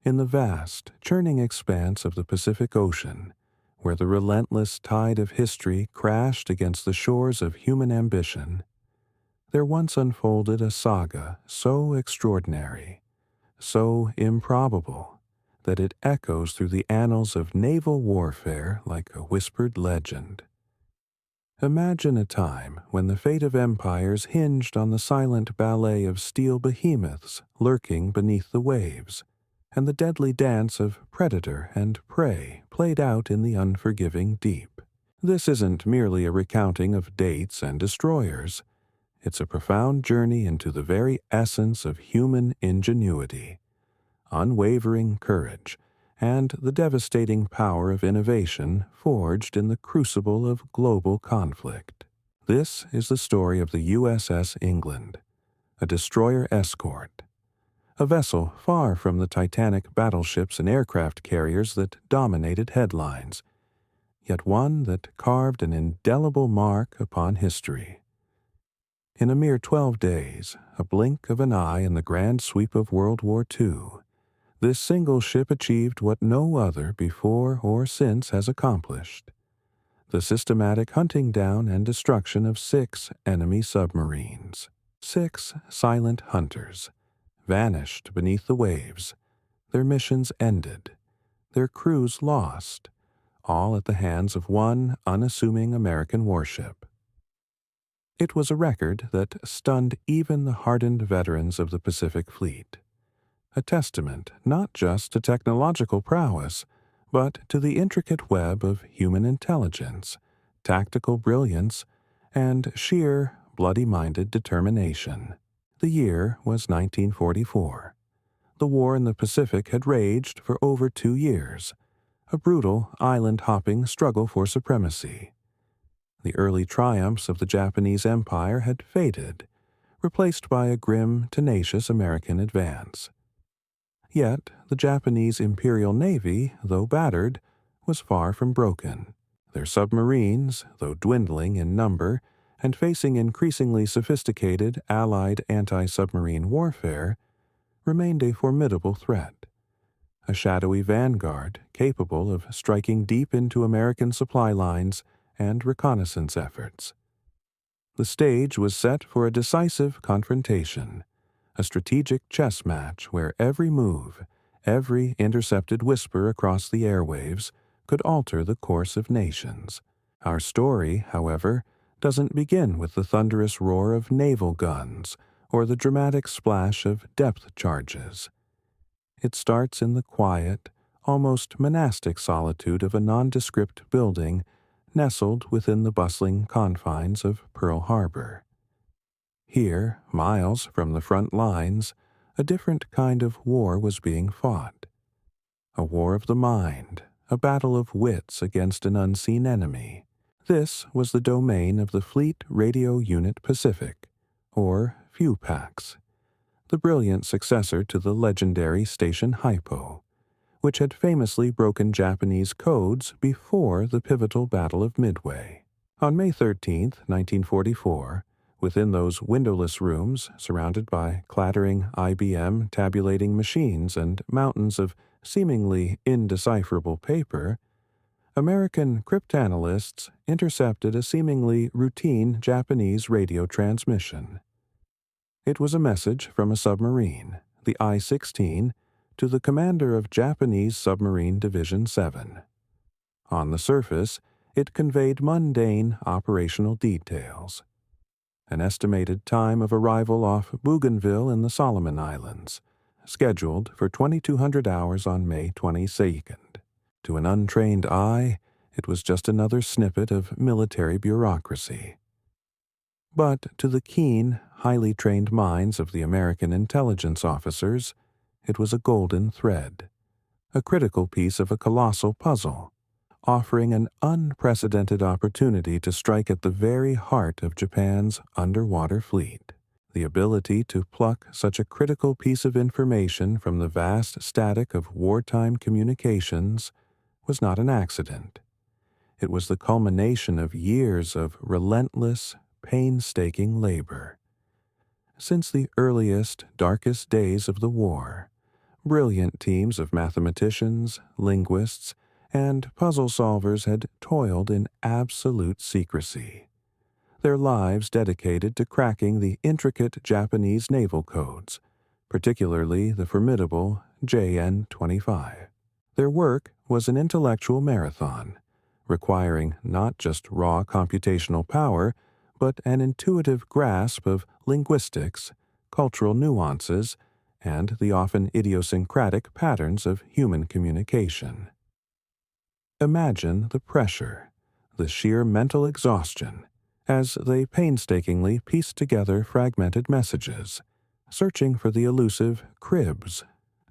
In the vast, churning expanse of the Pacific Ocean, where the relentless tide of history crashed against the shores of human ambition, there once unfolded a saga so extraordinary, so improbable, that it echoes through the annals of naval warfare like a whispered legend. Imagine a time when the fate of empires hinged on the silent ballet of steel behemoths lurking beneath the waves, and the deadly dance of predator and prey played out in the unforgiving deep. This isn't merely a recounting of dates and destroyers. It's a profound journey into the very essence of human ingenuity, unwavering courage, and the devastating power of innovation forged in the crucible of global conflict. This is the story of the USS England, a destroyer escort, a vessel far from the titanic battleships and aircraft carriers that dominated headlines, yet one that carved an indelible mark upon history. In a mere 12 days, a blink of an eye in the grand sweep of World War II, this single ship achieved what no other before or since has accomplished: the systematic hunting down and destruction of 6 enemy submarines. 6 silent hunters, vanished beneath the waves, their missions ended, their crews lost, all at the hands of one unassuming American warship. It was a record that stunned even the hardened veterans of the Pacific Fleet, a testament not just to technological prowess, but to the intricate web of human intelligence, tactical brilliance, and sheer, bloody-minded determination. The year was 1944. The war in the Pacific had raged for over 2 years, a brutal, island-hopping struggle for supremacy. The early triumphs of the Japanese Empire had faded, replaced by a grim, tenacious American advance. Yet the Japanese Imperial Navy, though battered, was far from broken. Their submarines, though dwindling in number and facing increasingly sophisticated Allied anti-submarine warfare, remained a formidable threat, a shadowy vanguard capable of striking deep into American supply lines and reconnaissance efforts. The stage was set for a decisive confrontation, a strategic chess match where every move, every intercepted whisper across the airwaves could alter the course of nations. Our story, however, doesn't begin with the thunderous roar of naval guns or the dramatic splash of depth charges. It starts in the quiet, almost monastic solitude of a nondescript building nestled within the bustling confines of Pearl Harbor. Here, miles from the front lines, a different kind of war was being fought. A war of the mind, a battle of wits against an unseen enemy. This was the domain of the Fleet Radio Unit Pacific, or FUPAX, the brilliant successor to the legendary Station Hypo, which had famously broken Japanese codes before the pivotal Battle of Midway. On May 13, 1944, within those windowless rooms, surrounded by clattering IBM tabulating machines and mountains of seemingly indecipherable paper, American cryptanalysts intercepted a seemingly routine Japanese radio transmission. It was a message from a submarine, the I-16, to the commander of Japanese Submarine Division 7. On the surface, it conveyed mundane operational details: an estimated time of arrival off Bougainville in the Solomon Islands, scheduled for 2,200 hours on May 22nd. To an untrained eye, it was just another snippet of military bureaucracy. But to the keen, highly trained minds of the American intelligence officers, it was a golden thread, a critical piece of a colossal puzzle, offering an unprecedented opportunity to strike at the very heart of Japan's underwater fleet. The ability to pluck such a critical piece of information from the vast static of wartime communications was not an accident. It was the culmination of years of relentless, painstaking labor. Since the earliest, darkest days of the war, Brilliant teams of mathematicians, linguists, and puzzle solvers had toiled in absolute secrecy, their lives dedicated to cracking the intricate Japanese naval codes, particularly the formidable JN-25. Their work was an intellectual marathon, requiring not just raw computational power, but an intuitive grasp of linguistics, cultural nuances, and the often idiosyncratic patterns of human communication. Imagine the pressure, the sheer mental exhaustion, as they painstakingly pieced together fragmented messages, searching for the elusive cribs,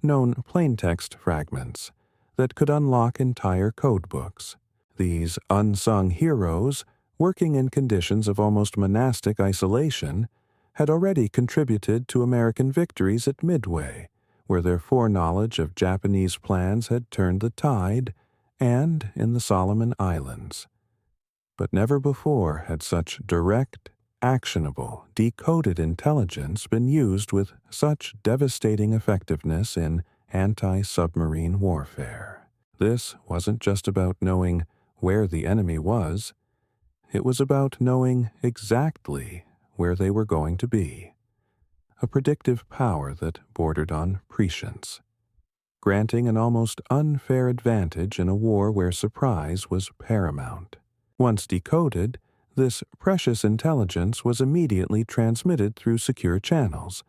known plaintext fragments, that could unlock entire codebooks. These unsung heroes, working in conditions of almost monastic isolation, had already contributed to American victories at Midway, where their foreknowledge of Japanese plans had turned the tide, and in the Solomon Islands. But never before had such direct, actionable, decoded intelligence been used with such devastating effectiveness in anti-submarine warfare. This wasn't just about knowing where the enemy was, it was about knowing exactly where they were going to be, a predictive power that bordered on prescience, granting an almost unfair advantage in a war where surprise was paramount. Once decoded, this precious intelligence was immediately transmitted through secure channels,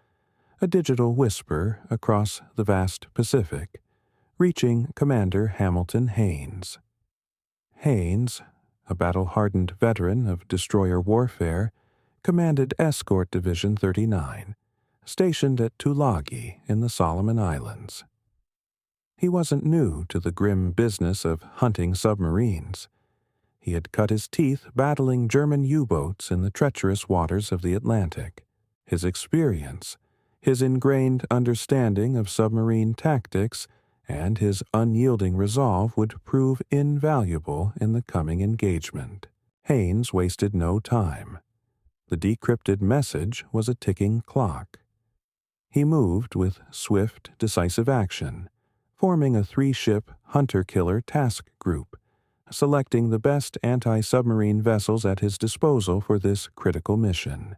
a digital whisper across the vast Pacific, reaching Commander Hamilton Haines. Haines, a battle-hardened veteran of destroyer warfare, commanded Escort Division 39, stationed at Tulagi in the Solomon Islands. He wasn't new to the grim business of hunting submarines. He had cut his teeth battling German U-boats in the treacherous waters of the Atlantic. His experience, his ingrained understanding of submarine tactics, and his unyielding resolve would prove invaluable in the coming engagement. Haines wasted no time. The decrypted message was a ticking clock. He moved with swift, decisive action, forming a 3-ship hunter-killer task group, selecting the best anti-submarine vessels at his disposal for this critical mission.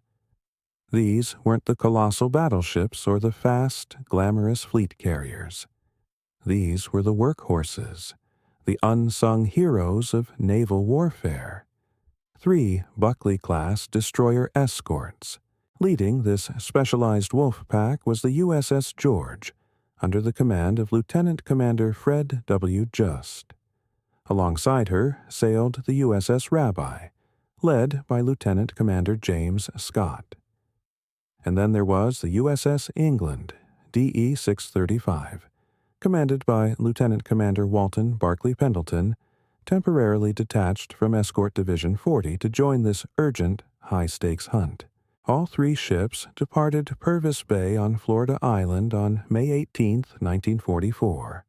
These weren't the colossal battleships or the fast, glamorous fleet carriers. These were the workhorses, the unsung heroes of naval warfare. 3 Buckley-class destroyer escorts. Leading this specialized wolf pack was the USS George, under the command of Lieutenant Commander Fred W. Just. Alongside her sailed the USS Rabbi, led by Lieutenant Commander James Scott. And then there was the USS England, DE 635, commanded by Lieutenant Commander Walton Barclay Pendleton, temporarily detached from Escort Division 40 to join this urgent, high-stakes hunt. All 3 ships departed Purvis Bay on Florida Island on May 18, 1944,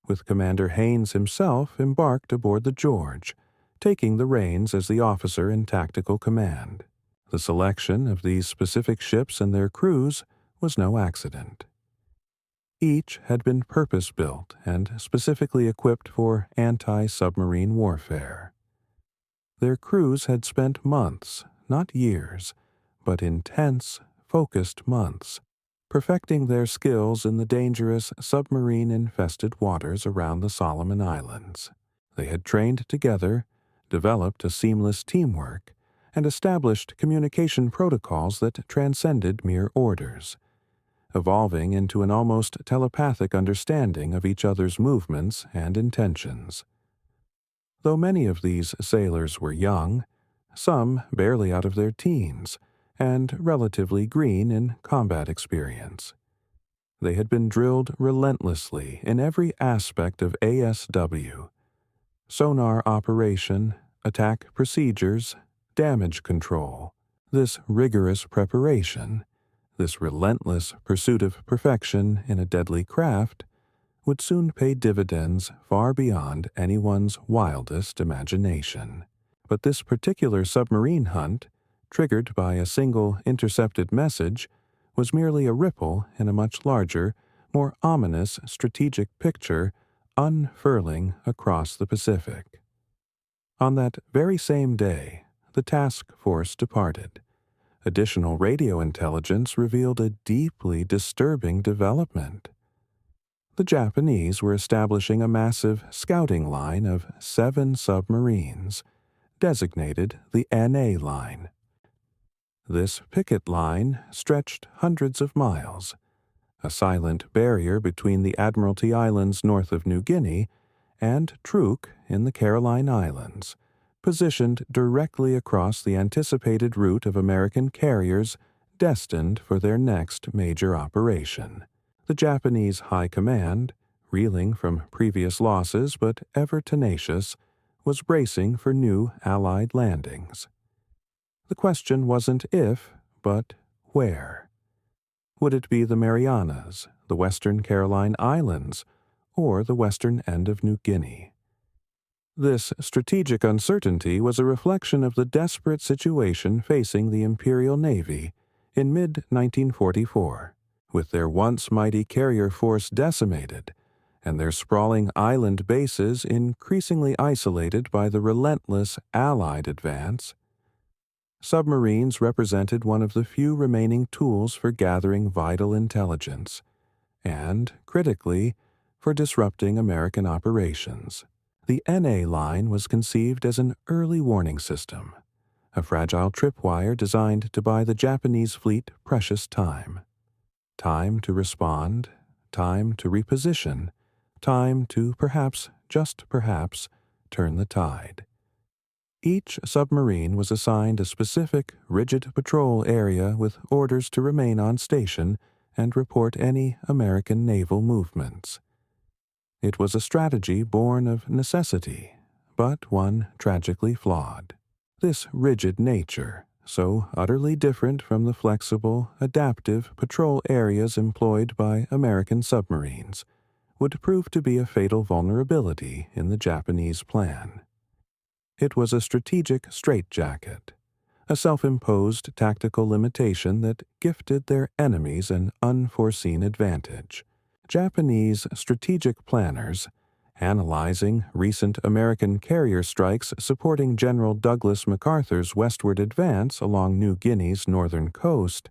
with Commander Haines himself embarked aboard the George, taking the reins as the officer in tactical command. The selection of these specific ships and their crews was no accident. Each had been purpose-built and specifically equipped for anti-submarine warfare. Their crews had spent months, not years, but intense, focused months, perfecting their skills in the dangerous submarine-infested waters around the Solomon Islands. They had trained together, developed a seamless teamwork, and established communication protocols that transcended mere orders, evolving into an almost telepathic understanding of each other's movements and intentions. Though many of these sailors were young, some barely out of their teens, and relatively green in combat experience, they had been drilled relentlessly in every aspect of ASW: sonar operation, attack procedures, damage control. This rigorous preparation, this relentless pursuit of perfection in a deadly craft, would soon pay dividends far beyond anyone's wildest imagination. But this particular submarine hunt, triggered by a single intercepted message, was merely a ripple in a much larger, more ominous strategic picture unfurling across the Pacific. On that very same day, the task force departed. Additional radio intelligence revealed a deeply disturbing development. The Japanese were establishing a massive scouting line of 7 submarines, designated the NA Line. This picket line stretched hundreds of miles, a silent barrier between the Admiralty Islands north of New Guinea and Truk in the Caroline Islands, positioned directly across the anticipated route of American carriers destined for their next major operation. The Japanese High Command, reeling from previous losses but ever tenacious, was bracing for new Allied landings. The question wasn't if, but where. Would it be the Marianas, the Western Caroline Islands, or the western end of New Guinea? This strategic uncertainty was a reflection of the desperate situation facing the Imperial Navy in mid-1944, with their once mighty carrier force decimated and their sprawling island bases increasingly isolated by the relentless Allied advance. Submarines represented one of the few remaining tools for gathering vital intelligence, and, critically, for disrupting American operations. The NA Line was conceived as an early warning system, a fragile tripwire designed to buy the Japanese fleet precious time. Time to respond, time to reposition, time to perhaps, just perhaps, turn the tide. Each submarine was assigned a specific, rigid patrol area with orders to remain on station and report any American naval movements. It was a strategy born of necessity, but one tragically flawed. This rigid nature, so utterly different from the flexible, adaptive patrol areas employed by American submarines, would prove to be a fatal vulnerability in the Japanese plan. It was a strategic straitjacket, a self-imposed tactical limitation that gifted their enemies an unforeseen advantage. Japanese strategic planners, analyzing recent American carrier strikes supporting General Douglas MacArthur's westward advance along New Guinea's northern coast,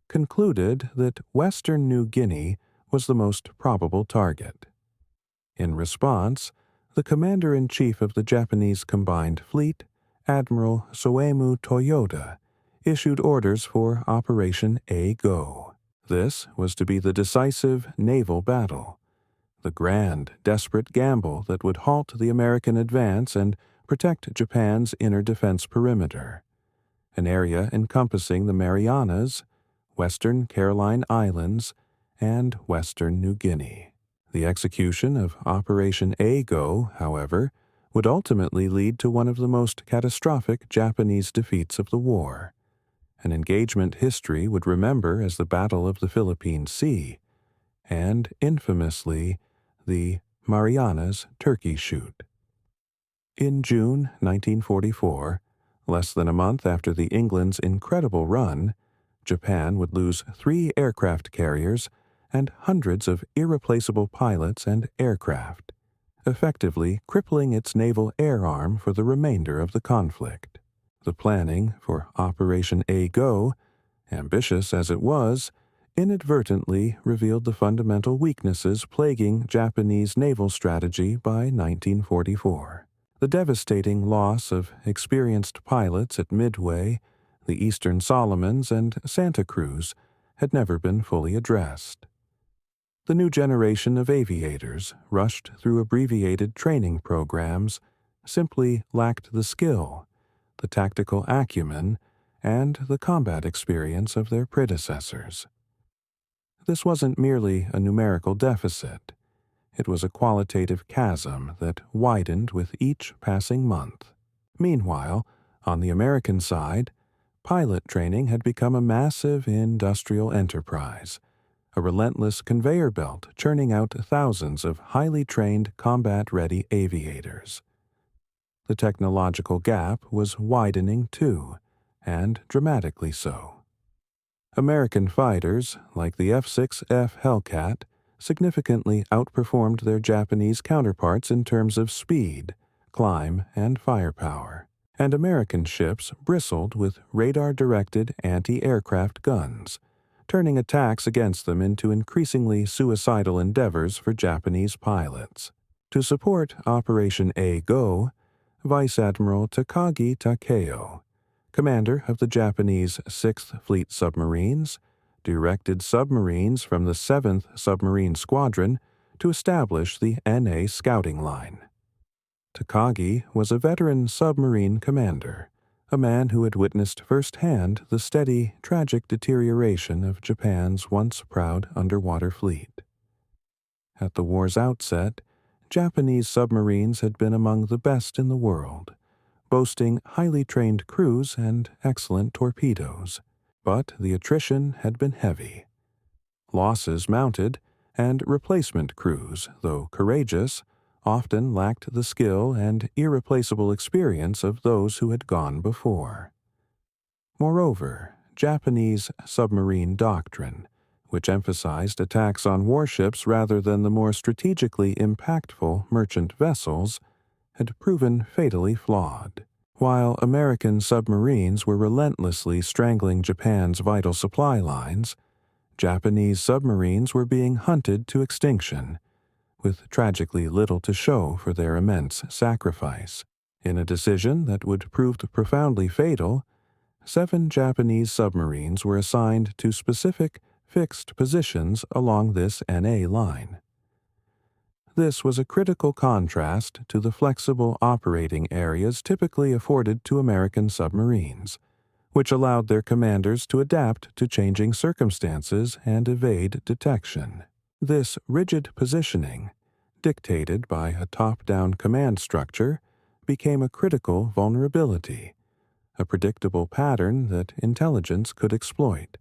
concluded that western New Guinea was the most probable target. In response, the commander-in-chief of the Japanese Combined Fleet, Admiral Soemu Toyoda, issued orders for Operation A-Go. This was to be the decisive naval battle, the grand, desperate gamble that would halt the American advance and protect Japan's inner defense perimeter, an area encompassing the Marianas, Western Caroline Islands, and Western New Guinea. The execution of Operation A-Go, however, would ultimately lead to one of the most catastrophic Japanese defeats of the war, an engagement history would remember as the Battle of the Philippine Sea, and, infamously, the Marianas Turkey Shoot. In June 1944, less than a month after the England's incredible run, Japan would lose 3 aircraft carriers and hundreds of irreplaceable pilots and aircraft, effectively crippling its naval air arm for the remainder of the conflict. The planning for Operation A-Go, ambitious as it was, inadvertently revealed the fundamental weaknesses plaguing Japanese naval strategy by 1944. The devastating loss of experienced pilots at Midway, the Eastern Solomons, and Santa Cruz had never been fully addressed. The new generation of aviators, rushed through abbreviated training programs, simply lacked the skill, the tactical acumen, and the combat experience of their predecessors. This wasn't merely a numerical deficit. It was a qualitative chasm that widened with each passing month. Meanwhile, on the American side, pilot training had become a massive industrial enterprise, a relentless conveyor belt churning out thousands of highly trained combat-ready aviators. The technological gap was widening too, and dramatically so. American fighters, like the F-6F Hellcat, significantly outperformed their Japanese counterparts in terms of speed, climb, and firepower, and American ships bristled with radar-directed anti-aircraft guns, turning attacks against them into increasingly suicidal endeavors for Japanese pilots. To support Operation A-Go, Vice Admiral Takagi Takeo, commander of the Japanese 6th Fleet submarines, directed submarines from the 7th Submarine Squadron to establish the NA scouting line. Takagi was a veteran submarine commander, a man who had witnessed firsthand the steady, tragic deterioration of Japan's once proud underwater fleet. At the war's outset, Japanese submarines had been among the best in the world, boasting highly trained crews and excellent torpedoes, but the attrition had been heavy. Losses mounted, and replacement crews, though courageous, often lacked the skill and irreplaceable experience of those who had gone before. Moreover, Japanese submarine doctrine, which emphasized attacks on warships rather than the more strategically impactful merchant vessels, had proven fatally flawed. While American submarines were relentlessly strangling Japan's vital supply lines, Japanese submarines were being hunted to extinction, with tragically little to show for their immense sacrifice. In a decision that would prove profoundly fatal, 7 Japanese submarines were assigned to specific, fixed positions along this NA line. This was a critical contrast to the flexible operating areas typically afforded to American submarines, which allowed their commanders to adapt to changing circumstances and evade detection. This rigid positioning, dictated by a top-down command structure, became a critical vulnerability, a predictable pattern that intelligence could exploit,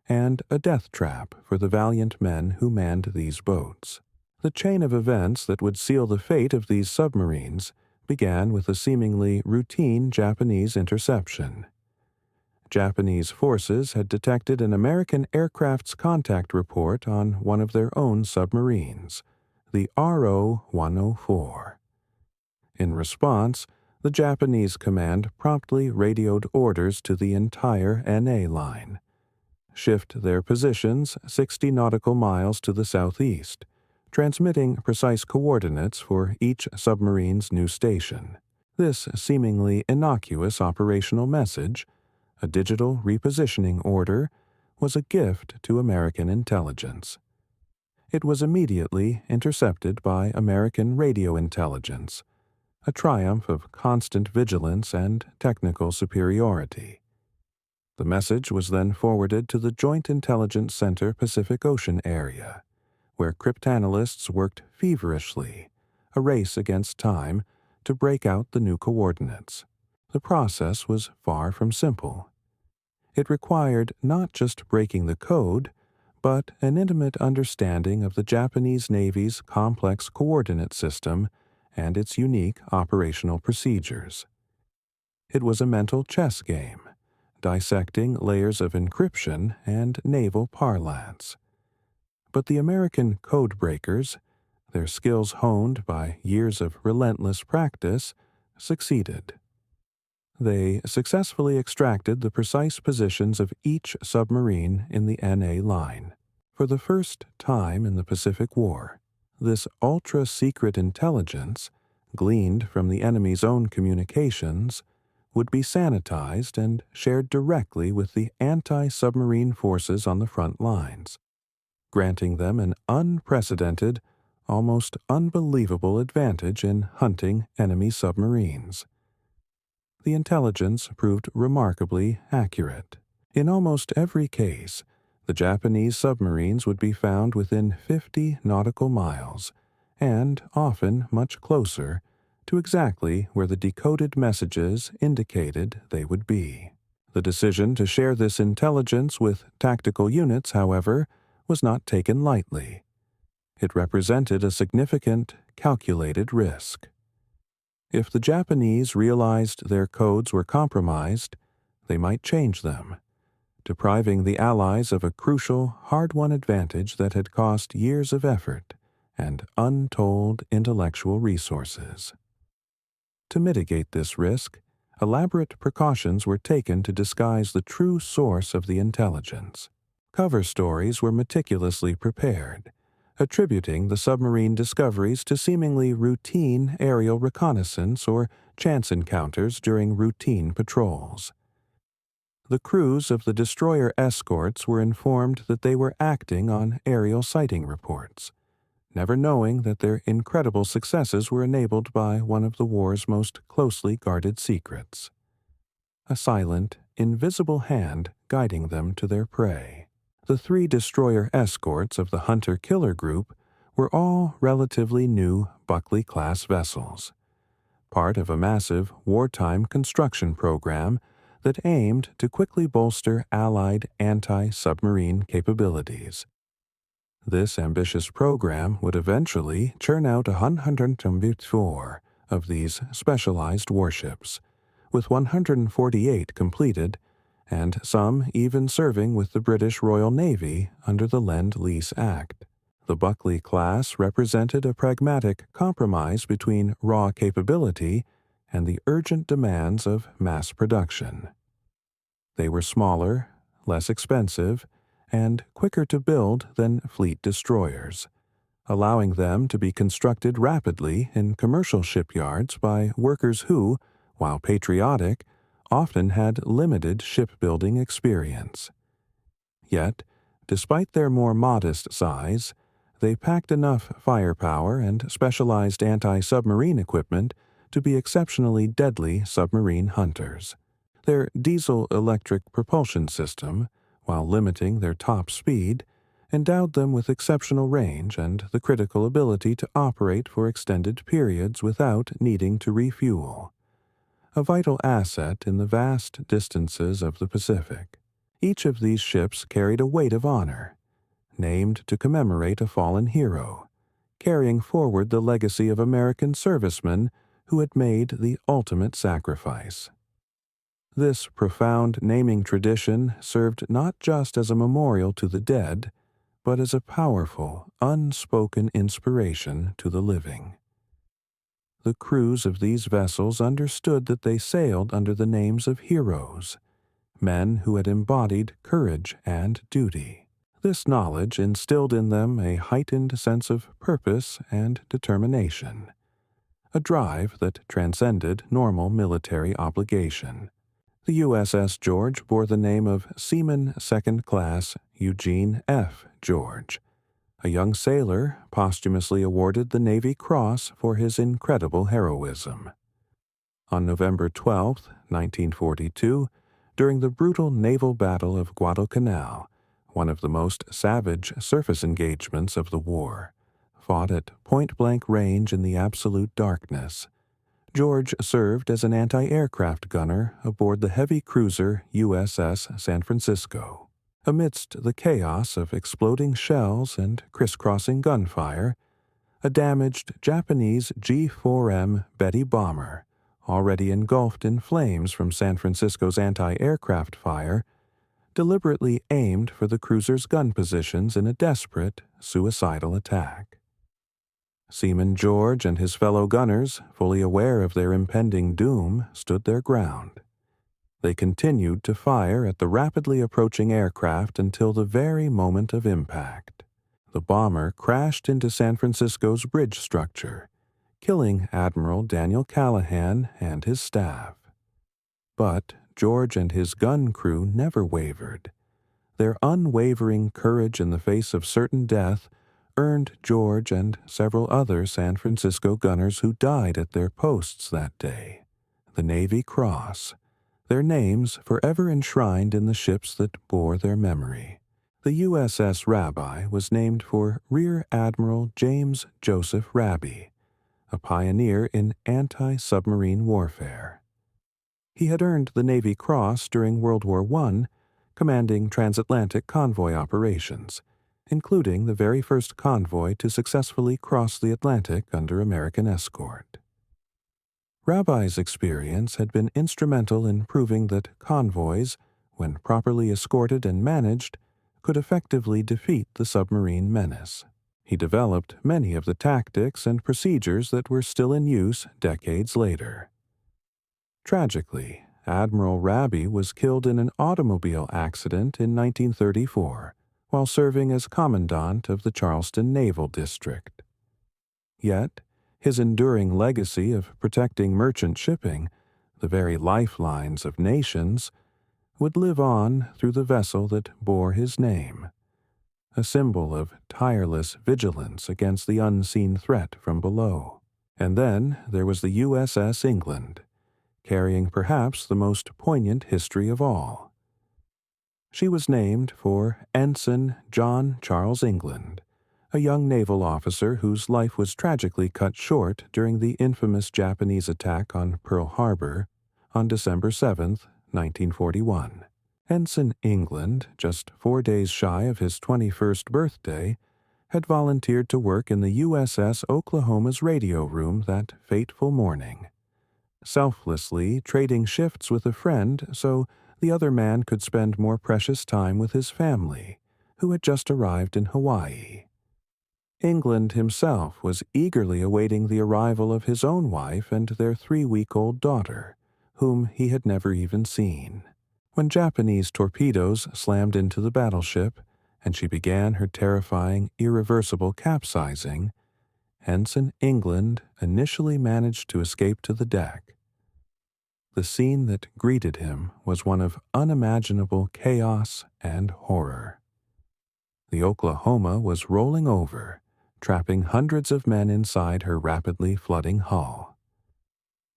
and a death trap for the valiant men who manned these boats. The chain of events that would seal the fate of these submarines began with a seemingly routine Japanese interception. Japanese forces had detected an American aircraft's contact report on one of their own submarines, the RO-104. In response, the Japanese command promptly radioed orders to the entire NA line. Shift their positions 60 nautical miles to the southeast, transmitting precise coordinates for each submarine's new station. This seemingly innocuous operational message, a digital repositioning order, was a gift to American intelligence. It was immediately intercepted by American radio intelligence, a triumph of constant vigilance and technical superiority. The message was then forwarded to the Joint Intelligence Center Pacific Ocean area, where cryptanalysts worked feverishly, a race against time, to break out the new coordinates. The process was far from simple. It required not just breaking the code, but an intimate understanding of the Japanese Navy's complex coordinate system and its unique operational procedures. It was a mental chess game, dissecting layers of encryption and naval parlance. But the American code breakers, their skills honed by years of relentless practice, succeeded. They successfully extracted the precise positions of each submarine in the NA line. For the first time in the Pacific War, this ultra-secret intelligence, gleaned from the enemy's own communications, would be sanitized and shared directly with the anti-submarine forces on the front lines, granting them an unprecedented, almost unbelievable advantage in hunting enemy submarines. The intelligence proved remarkably accurate. In almost every case, the Japanese submarines would be found within 50 nautical miles, and often much closer, to exactly where the decoded messages indicated they would be. The decision to share this intelligence with tactical units, however, was not taken lightly. It represented a significant, calculated risk. If the Japanese realized their codes were compromised, they might change them, depriving the Allies of a crucial, hard-won advantage that had cost years of effort and untold intellectual resources. To mitigate this risk, elaborate precautions were taken to disguise the true source of the intelligence. Cover stories were meticulously prepared, attributing the submarine discoveries to seemingly routine aerial reconnaissance or chance encounters during routine patrols. The crews of the destroyer escorts were informed that they were acting on aerial sighting reports, never knowing that their incredible successes were enabled by one of the war's most closely guarded secrets: a silent, invisible hand guiding them to their prey. The 3 destroyer escorts of the hunter-killer group were all relatively new Buckley-class vessels, part of a massive wartime construction program that aimed to quickly bolster Allied anti-submarine capabilities. This ambitious program would eventually churn out 124 of these specialized warships, with 148 completed, and some even serving with the British Royal Navy under the Lend-Lease Act. The Buckley class represented a pragmatic compromise between raw capability and the urgent demands of mass production. They were smaller, less expensive, and quicker to build than fleet destroyers, allowing them to be constructed rapidly in commercial shipyards by workers who, while patriotic, often had limited shipbuilding experience. Yet, despite their more modest size, they packed enough firepower and specialized anti-submarine equipment to be exceptionally deadly submarine hunters. Their diesel-electric propulsion system, while limiting their top speed, endowed them with exceptional range and the critical ability to operate for extended periods without needing to refuel, a vital asset in the vast distances of the Pacific. Each of these ships carried a weight of honor, named to commemorate a fallen hero, carrying forward the legacy of American servicemen who had made the ultimate sacrifice. This profound naming tradition served not just as a memorial to the dead, but as a powerful, unspoken inspiration to the living. The crews of these vessels understood that they sailed under the names of heroes, men who had embodied courage and duty. This knowledge instilled in them a heightened sense of purpose and determination, a drive that transcended normal military obligation. The USS George bore the name of Seaman Second Class Eugene F. George, a young sailor posthumously awarded the Navy Cross for his incredible heroism. On November 12, 1942, during the brutal naval battle of Guadalcanal, one of the most savage surface engagements of the war, fought at point-blank range in the absolute darkness, George served as an anti-aircraft gunner aboard the heavy cruiser USS San Francisco. Amidst the chaos of exploding shells and crisscrossing gunfire, a damaged Japanese G-4M Betty bomber, already engulfed in flames from San Francisco's anti-aircraft fire, deliberately aimed for the cruiser's gun positions in a desperate, suicidal attack. Seaman George and his fellow gunners, fully aware of their impending doom, stood their ground. They continued to fire at the rapidly approaching aircraft until the very moment of impact. The bomber crashed into San Francisco's bridge structure, killing Admiral Daniel Callahan and his staff. But George and his gun crew never wavered. Their unwavering courage in the face of certain death earned George and several other San Francisco gunners who died at their posts that day the Navy Cross, their names forever enshrined in the ships that bore their memory. The USS Rabbi was named for Rear Admiral James Joseph Raby, a pioneer in anti-submarine warfare. He had earned the Navy Cross during World War I, commanding transatlantic convoy operations, including the very first convoy to successfully cross the Atlantic under American escort. Rabi's experience had been instrumental in proving that convoys, when properly escorted and managed, could effectively defeat the submarine menace. He developed many of the tactics and procedures that were still in use decades later. Tragically, Admiral Raby was killed in an automobile accident in 1934 while serving as commandant of the Charleston Naval District. Yet, his enduring legacy of protecting merchant shipping, the very lifelines of nations, would live on through the vessel that bore his name, a symbol of tireless vigilance against the unseen threat from below. And then there was the USS England, carrying perhaps the most poignant history of all. She was named for Ensign John Charles England, a young naval officer whose life was tragically cut short during the infamous Japanese attack on Pearl Harbor on December 7, 1941. Ensign England, just 4 days shy of his 21st birthday, had volunteered to work in the USS Oklahoma's radio room that fateful morning, selflessly trading shifts with a friend so the other man could spend more precious time with his family, who had just arrived in Hawaii. England himself was eagerly awaiting the arrival of his own wife and their 3-week-old daughter, whom he had never even seen. When Japanese torpedoes slammed into the battleship and she began her terrifying, irreversible capsizing, Ensign England initially managed to escape to the deck. The scene that greeted him was one of unimaginable chaos and horror. The Oklahoma was rolling over, trapping hundreds of men inside her rapidly flooding hull.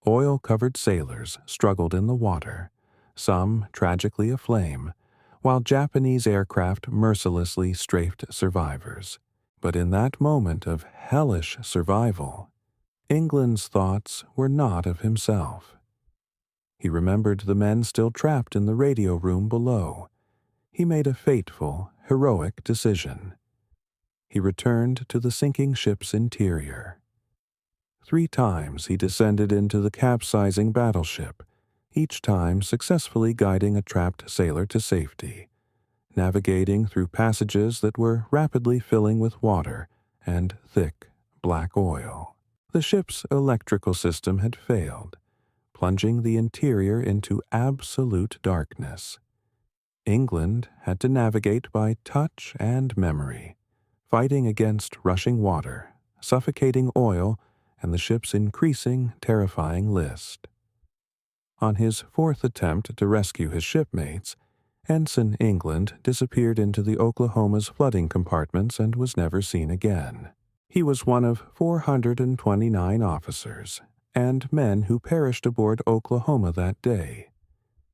Oil-covered sailors struggled in the water, some tragically aflame, while Japanese aircraft mercilessly strafed survivors. But in that moment of hellish survival, England's thoughts were not of himself. He remembered the men still trapped in the radio room below. He made a fateful, heroic decision. He returned to the sinking ship's interior. 3 times he descended into the capsizing battleship, each time successfully guiding a trapped sailor to safety, navigating through passages that were rapidly filling with water and thick, black oil. The ship's electrical system had failed, plunging the interior into absolute darkness. England had to navigate by touch and memory, fighting against rushing water, suffocating oil, and the ship's increasing, terrifying list. On his 4th attempt to rescue his shipmates, Ensign England disappeared into the Oklahoma's flooding compartments and was never seen again. He was one of 429 officers and men who perished aboard Oklahoma that day.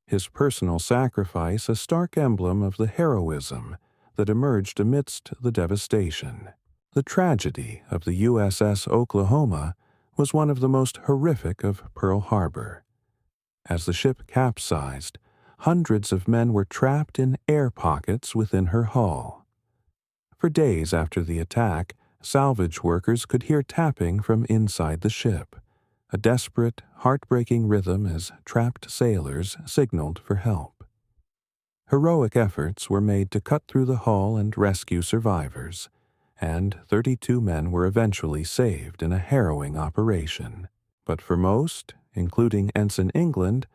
His personal sacrifice a stark emblem of the heroism that emerged amidst the devastation. The tragedy of the USS Oklahoma was one of the most horrific of Pearl Harbor. As the ship capsized, hundreds of men were trapped in air pockets within her hull. For days after the attack, salvage workers could hear tapping from inside the ship, a desperate, heartbreaking rhythm as trapped sailors signaled for help. Heroic efforts were made to cut through the hull and rescue survivors, and 32 men were eventually saved in a harrowing operation. But for most, including Ensign England,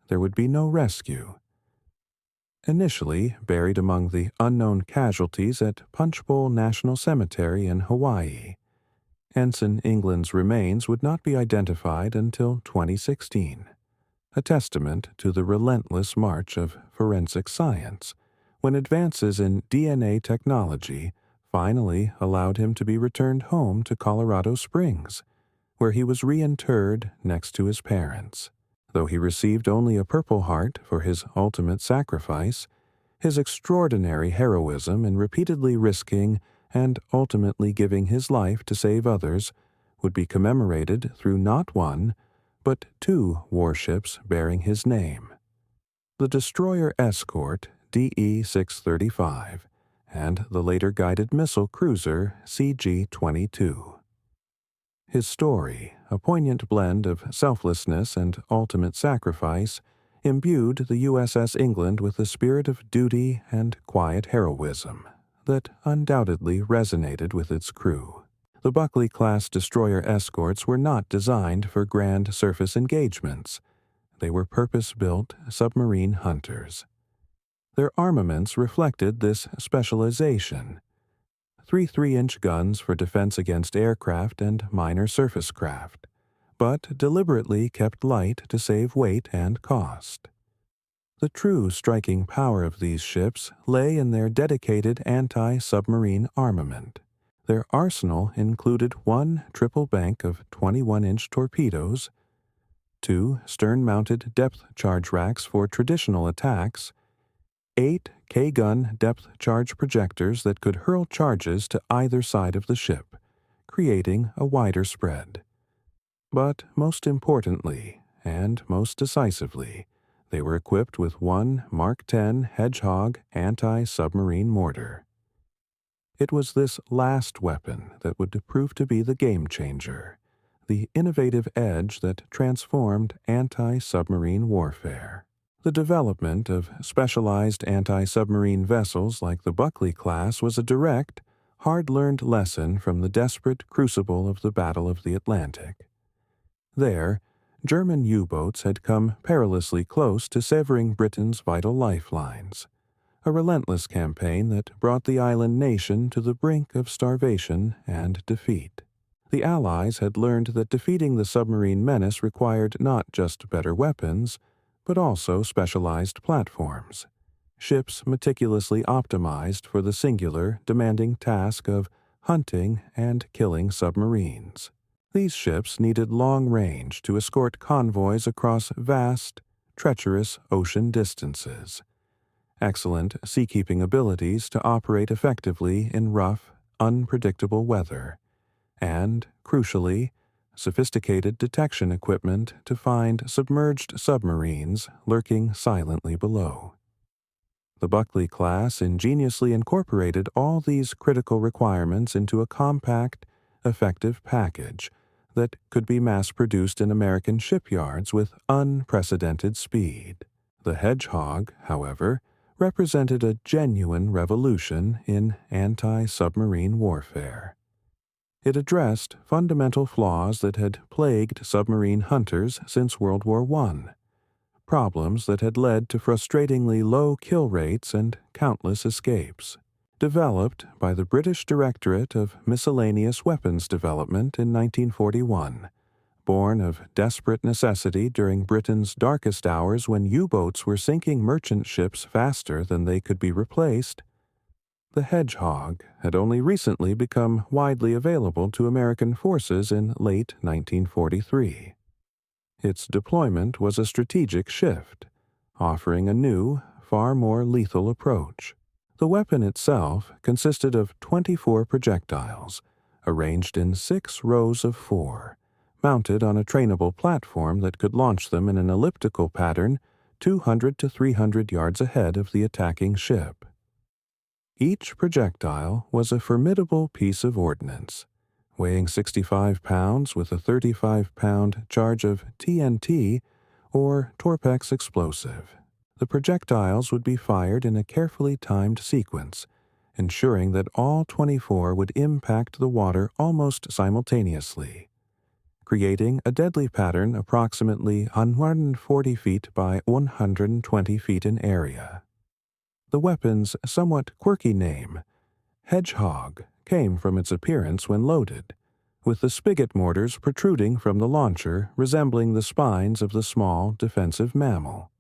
there would be no rescue. Initially buried among the unknown casualties at Punchbowl National Cemetery in Hawaii, Ensign England's remains would not be identified until 2016, a testament to the relentless march of forensic science, when advances in DNA technology finally allowed him to be returned home to Colorado Springs, where he was reinterred next to his parents. Though he received only a Purple Heart for his ultimate sacrifice, his extraordinary heroism in repeatedly risking and ultimately giving his life to save others would be commemorated through not one, but 2 warships bearing his name: the destroyer escort DE-635 and the later guided missile cruiser CG-22. His story, a poignant blend of selflessness and ultimate sacrifice, imbued the USS England with a spirit of duty and quiet heroism that undoubtedly resonated with its crew. The Buckley-class destroyer escorts were not designed for grand surface engagements. They were purpose-built submarine hunters. Their armaments reflected this specialization. 3 3-inch guns for defense against aircraft and minor surface craft, but deliberately kept light to save weight and cost. The true striking power of these ships lay in their dedicated anti-submarine armament. Their arsenal included 1 triple bank of 21-inch torpedoes, 2 stern-mounted depth charge racks for traditional attacks, 8 K-gun depth charge projectors that could hurl charges to either side of the ship, creating a wider spread. But most importantly, and most decisively, they were equipped with 1 Mark X Hedgehog anti-submarine mortar. It was this last weapon that would prove to be the game-changer, the innovative edge that transformed anti-submarine warfare. The development of specialized anti-submarine vessels like the Buckley class was a direct, hard-learned lesson from the desperate crucible of the Battle of the Atlantic. There, German U-boats had come perilously close to severing Britain's vital lifelines, a relentless campaign that brought the island nation to the brink of starvation and defeat. The Allies had learned that defeating the submarine menace required not just better weapons, but also specialized platforms, ships meticulously optimized for the singular, demanding task of hunting and killing submarines. These ships needed long range to escort convoys across vast, treacherous ocean distances, excellent seakeeping abilities to operate effectively in rough, unpredictable weather, and, crucially, sophisticated detection equipment to find submerged submarines lurking silently below. The Buckley class ingeniously incorporated all these critical requirements into a compact, effective package that could be mass-produced in American shipyards with unprecedented speed. The Hedgehog, however, represented a genuine revolution in anti-submarine warfare. It addressed fundamental flaws that had plagued submarine hunters since World War I, problems that had led to frustratingly low kill rates and countless escapes. Developed by the British Directorate of Miscellaneous Weapons Development in 1941, born of desperate necessity during Britain's darkest hours when U-boats were sinking merchant ships faster than they could be replaced, the Hedgehog had only recently become widely available to American forces in late 1943. Its deployment was a strategic shift, offering a new, far more lethal approach. The weapon itself consisted of 24 projectiles, arranged in 6 rows of 4, mounted on a trainable platform that could launch them in an elliptical pattern 200 to 300 yards ahead of the attacking ship. Each projectile was a formidable piece of ordnance, weighing 65 pounds with a 35-pound charge of TNT or Torpex explosive. The projectiles would be fired in a carefully timed sequence, ensuring that all 24 would impact the water almost simultaneously, creating a deadly pattern approximately 140 feet by 120 feet in area. The weapon's somewhat quirky name, Hedgehog, came from its appearance when loaded, with the spigot mortars protruding from the launcher resembling the spines of the small defensive mammal.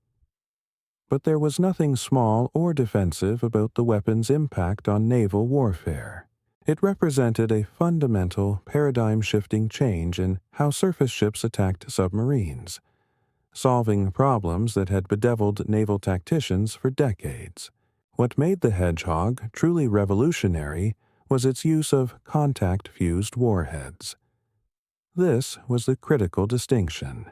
But there was nothing small or defensive about the weapon's impact on naval warfare. It represented a fundamental, paradigm-shifting change in how surface ships attacked submarines, solving problems that had bedeviled naval tacticians for decades. What made the Hedgehog truly revolutionary was its use of contact-fused warheads. This was the critical distinction.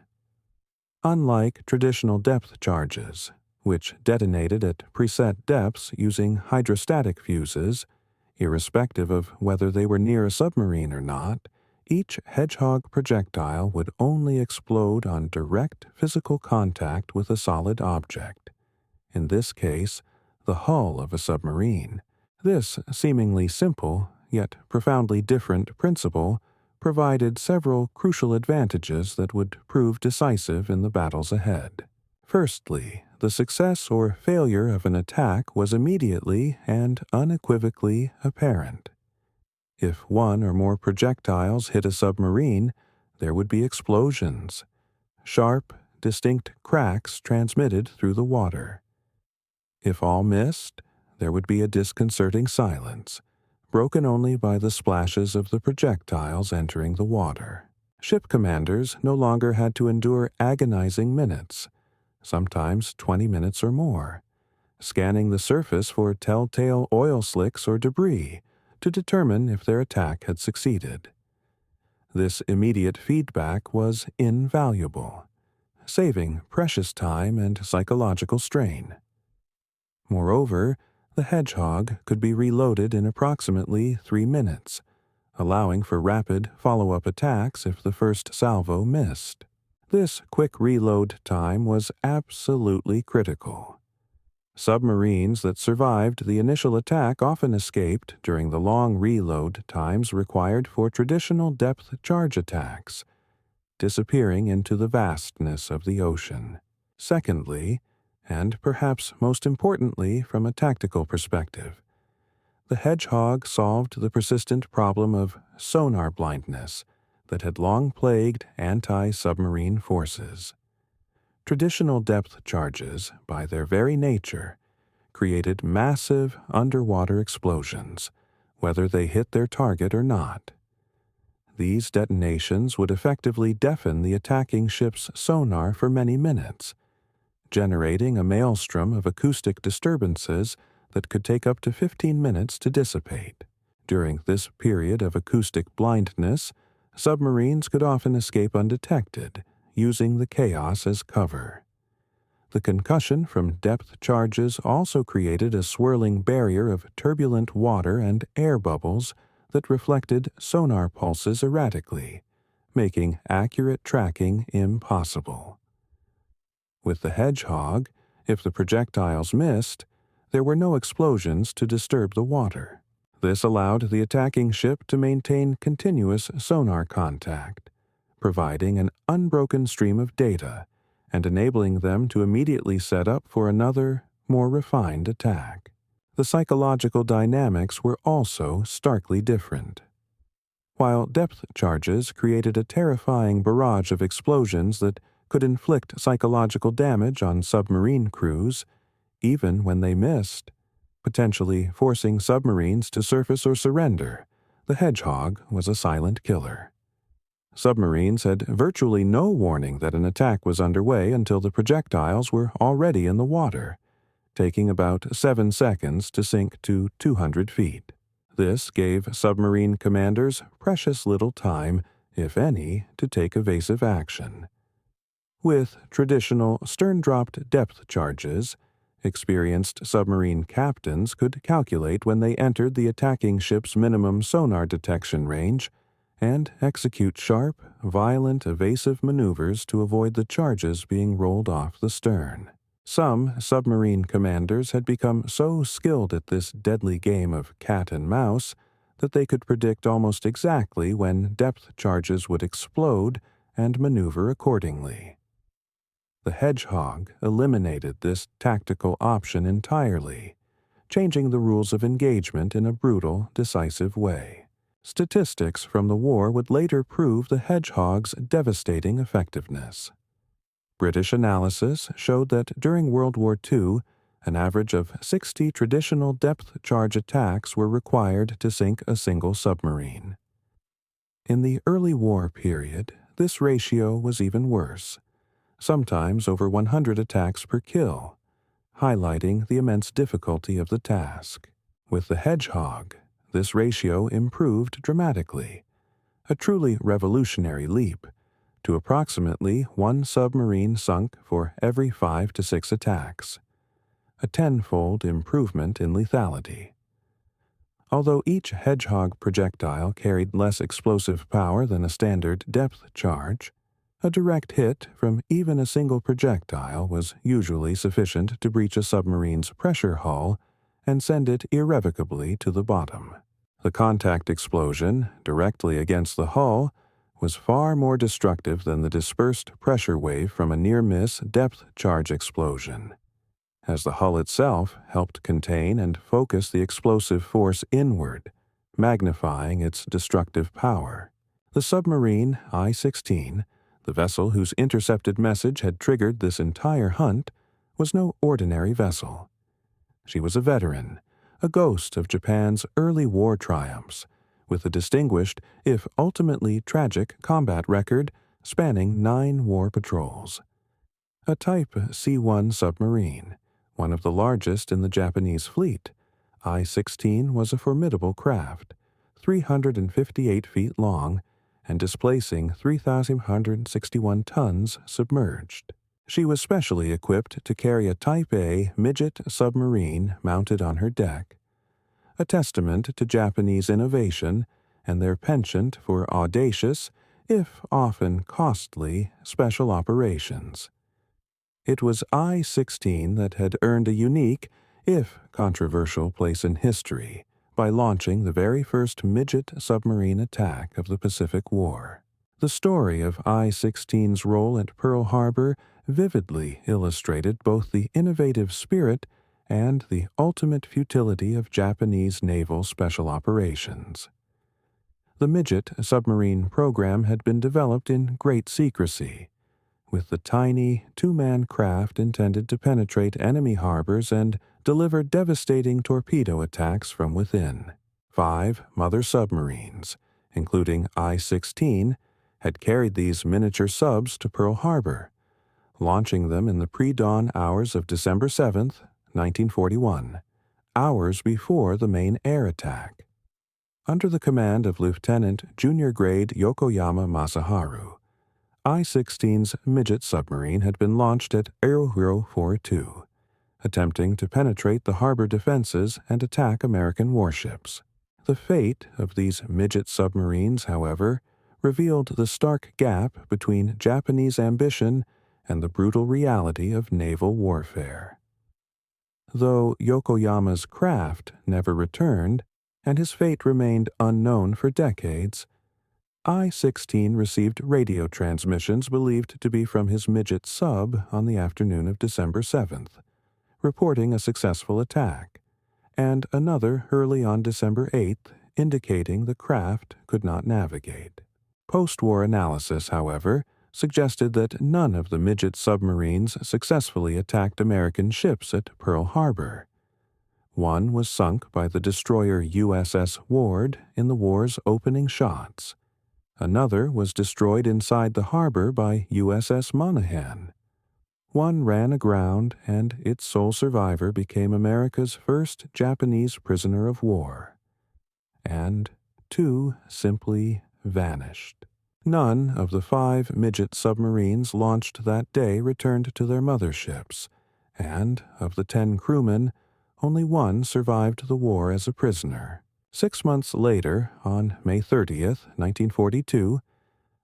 Unlike traditional depth charges, which detonated at preset depths using hydrostatic fuses, irrespective of whether they were near a submarine or not, each Hedgehog projectile would only explode on direct physical contact with a solid object, in this case, the hull of a submarine. This seemingly simple, yet profoundly different principle provided several crucial advantages that would prove decisive in the battles ahead. Firstly, the success or failure of an attack was immediately and unequivocally apparent. If one or more projectiles hit a submarine, there would be explosions, sharp, distinct cracks transmitted through the water. If all missed, there would be a disconcerting silence, broken only by the splashes of the projectiles entering the water. Ship commanders no longer had to endure agonizing minutes, sometimes 20 minutes or more, scanning the surface for telltale oil slicks or debris to determine if their attack had succeeded. This immediate feedback was invaluable, saving precious time and psychological strain. Moreover, the Hedgehog could be reloaded in approximately 3 minutes, allowing for rapid follow-up attacks if the first salvo missed. This quick reload time was absolutely critical. Submarines that survived the initial attack often escaped during the long reload times required for traditional depth charge attacks, disappearing into the vastness of the ocean. Secondly, and perhaps most importantly from a tactical perspective, the Hedgehog solved the persistent problem of sonar blindness that had long plagued anti-submarine forces. Traditional depth charges, by their very nature, created massive underwater explosions, whether they hit their target or not. These detonations would effectively deafen the attacking ship's sonar for many minutes, generating a maelstrom of acoustic disturbances that could take up to 15 minutes to dissipate. During this period of acoustic blindness, submarines could often escape undetected, using the chaos as cover. The concussion from depth charges also created a swirling barrier of turbulent water and air bubbles that reflected sonar pulses erratically, making accurate tracking impossible. With the Hedgehog, if the projectiles missed, there were no explosions to disturb the water. This allowed the attacking ship to maintain continuous sonar contact, providing an unbroken stream of data and enabling them to immediately set up for another, more refined attack. The psychological dynamics were also starkly different. While depth charges created a terrifying barrage of explosions that could inflict psychological damage on submarine crews, even when they missed, potentially forcing submarines to surface or surrender, the Hedgehog was a silent killer. Submarines had virtually no warning that an attack was underway until the projectiles were already in the water, taking about 7 seconds to sink to 200 feet. This gave submarine commanders precious little time, if any, to take evasive action. With traditional stern-dropped depth charges, experienced submarine captains could calculate when they entered the attacking ship's minimum sonar detection range and execute sharp, violent, evasive maneuvers to avoid the charges being rolled off the stern. Some submarine commanders had become so skilled at this deadly game of cat and mouse that they could predict almost exactly when depth charges would explode and maneuver accordingly. The Hedgehog eliminated this tactical option entirely, changing the rules of engagement in a brutal, decisive way. Statistics from the war would later prove the Hedgehog's devastating effectiveness. British analysis showed that during World War II, an average of 60 traditional depth charge attacks were required to sink a single submarine. In the early war period, this ratio was even worse, sometimes over 100 attacks per kill, highlighting the immense difficulty of the task. With the Hedgehog, this ratio improved dramatically, a truly revolutionary leap, to approximately 1 submarine sunk for every 5 to 6 attacks, a tenfold improvement in lethality. Although each Hedgehog projectile carried less explosive power than a standard depth charge, a direct hit from even a single projectile was usually sufficient to breach a submarine's pressure hull and send it irrevocably to the bottom. The contact explosion, directly against the hull, was far more destructive than the dispersed pressure wave from a near-miss depth charge explosion, as the hull itself helped contain and focus the explosive force inward, magnifying its destructive power. The submarine I-16, the vessel whose intercepted message had triggered this entire hunt, was no ordinary vessel. She was a veteran, a ghost of Japan's early war triumphs, with a distinguished, if ultimately tragic, combat record spanning 9 war patrols. A Type C-1 submarine, one of the largest in the Japanese fleet, I-16 was a formidable craft, 358 feet long and displacing 3,161 tons submerged. She was specially equipped to carry a Type A midget submarine mounted on her deck, a testament to Japanese innovation and their penchant for audacious, if often costly, special operations. It was I-16 that had earned a unique, if controversial, place in history by launching the very first midget submarine attack of the Pacific War. The story of I-16's role at Pearl Harbor vividly illustrated both the innovative spirit and the ultimate futility of Japanese naval special operations. The midget submarine program had been developed in great secrecy, with the tiny two-man craft intended to penetrate enemy harbors and deliver devastating torpedo attacks from within. 5 mother submarines, including I-16, had carried these miniature subs to Pearl Harbor, launching them in the pre-dawn hours of December 7, 1941, hours before the main air attack. Under the command of Lieutenant Junior Grade Yokoyama Masaharu, I-16's midget submarine had been launched at Aohiro 42, attempting to penetrate the harbor defenses and attack American warships. The fate of these midget submarines, however, revealed the stark gap between Japanese ambition and the brutal reality of naval warfare. Though Yokoyama's craft never returned, and his fate remained unknown for decades, I-16 received radio transmissions believed to be from his midget sub on the afternoon of December 7th, reporting a successful attack, and another early on December 8th indicating the craft could not navigate. Post-war analysis, however, suggested that none of the midget submarines successfully attacked American ships at Pearl Harbor. One was sunk by the destroyer USS Ward in the war's opening shots. Another was destroyed inside the harbor by USS Monaghan. One ran aground, and its sole survivor became America's first Japanese prisoner of war. And 2 simply vanished. None of the 5 midget submarines launched that day returned to their motherships, and of the 10 crewmen, only 1 survived the war as a prisoner. 6 months later, on May 30th, 1942,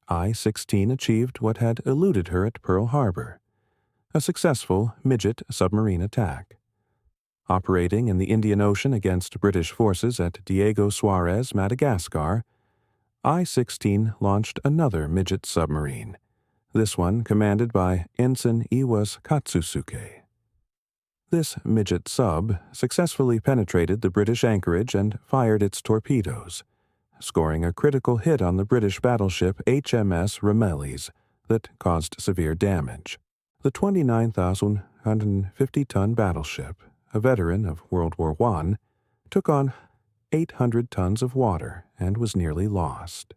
I-16 achieved what had eluded her at Pearl Harbor, a successful midget submarine attack. Operating in the Indian Ocean against British forces at Diego Suarez, Madagascar, I-16 launched another midget submarine, this one commanded by Ensign Iwas Katsusuke. This midget sub successfully penetrated the British anchorage and fired its torpedoes, scoring a critical hit on the British battleship HMS Ramillies that caused severe damage. The 29,150-ton battleship, a veteran of World War I, took on 800 tons of water and was nearly lost.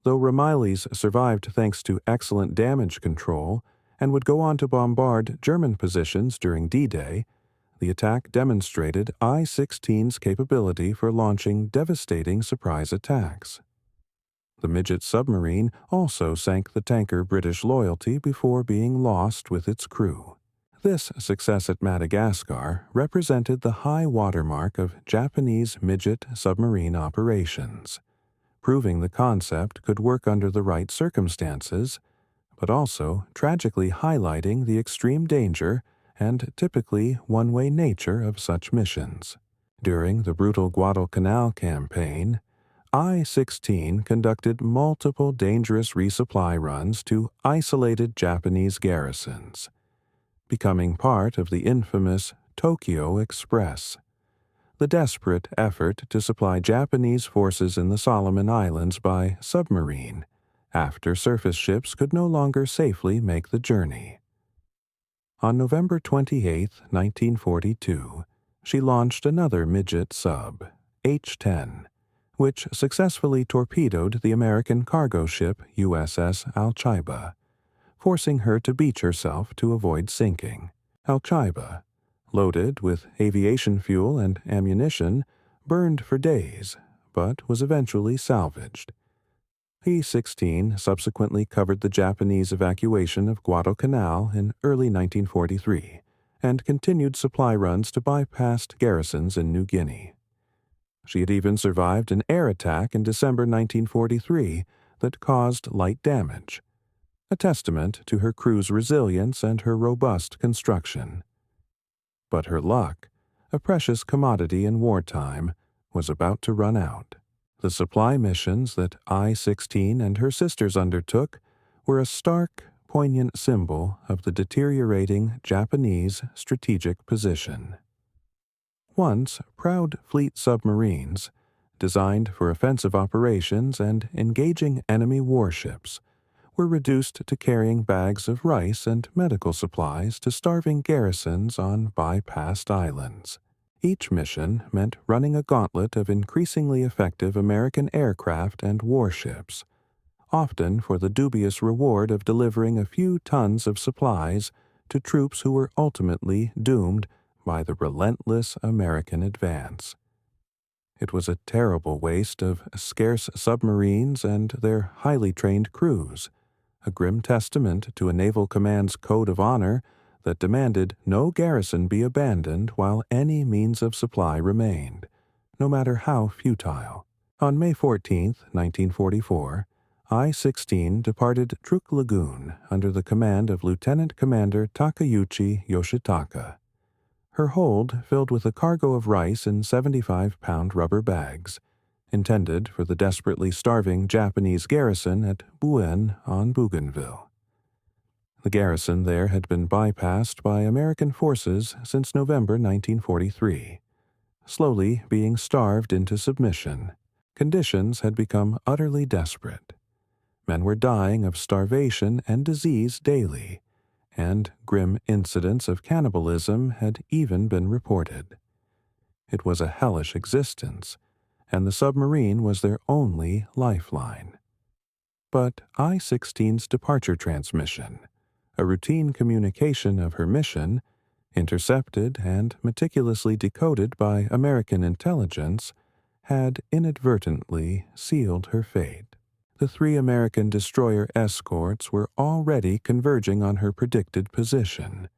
Though Ramillies survived thanks to excellent damage control and would go on to bombard German positions during D-Day, the attack demonstrated I-16's capability for launching devastating surprise attacks. The midget submarine also sank the tanker British Loyalty before being lost with its crew. This success at Madagascar represented the high watermark of Japanese midget submarine operations, proving the concept could work under the right circumstances, but also tragically highlighting the extreme danger and typically one-way nature of such missions. During the brutal Guadalcanal campaign, I-16 conducted multiple dangerous resupply runs to isolated Japanese garrisons, becoming part of the infamous Tokyo Express, the desperate effort to supply Japanese forces in the Solomon Islands by submarine after surface ships could no longer safely make the journey. On November 28, 1942, she launched another midget sub, H-10, which successfully torpedoed the American cargo ship USS Alchaiba, forcing her to beach herself to avoid sinking. Alchaiba, loaded with aviation fuel and ammunition, burned for days, but was eventually salvaged. E-16 subsequently covered the Japanese evacuation of Guadalcanal in early 1943 and continued supply runs to bypassed garrisons in New Guinea. She had even survived an air attack in December 1943 that caused light damage, a testament to her crew's resilience and her robust construction. But her luck, a precious commodity in wartime, was about to run out. The supply missions that I-16 and her sisters undertook were a stark, poignant symbol of the deteriorating Japanese strategic position. Once proud fleet submarines, designed for offensive operations and engaging enemy warships, were reduced to carrying bags of rice and medical supplies to starving garrisons on bypassed islands. Each mission meant running a gauntlet of increasingly effective American aircraft and warships, often for the dubious reward of delivering a few tons of supplies to troops who were ultimately doomed by the relentless American advance. It was a terrible waste of scarce submarines and their highly trained crews, a grim testament to a naval command's code of honor that demanded no garrison be abandoned while any means of supply remained, no matter how futile. On May 14, 1944, I-16 departed Truk Lagoon under the command of Lieutenant Commander Takeuchi Yoshitaka, her hold filled with a cargo of rice in 75-pound rubber bags, intended for the desperately starving Japanese garrison at Buen on Bougainville. The garrison there had been bypassed by American forces since November 1943, slowly being starved into submission. Conditions had become utterly desperate. Men were dying of starvation and disease daily, and grim incidents of cannibalism had even been reported. It was a hellish existence, and the submarine was their only lifeline. But I-16's departure transmission, a routine communication of her mission, intercepted and meticulously decoded by American intelligence, had inadvertently sealed her fate. The 3 American destroyer escorts were already converging on her predicted position,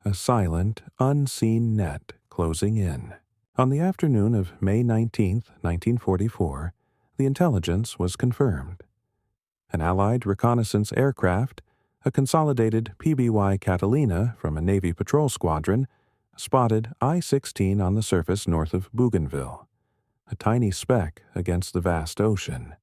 a silent, unseen net closing in. On the afternoon of May 19, 1944, the intelligence was confirmed. An Allied reconnaissance aircraft, a consolidated PBY Catalina from a Navy patrol squadron, spotted I-16 on the surface north of Bougainville, a tiny speck against the vast ocean.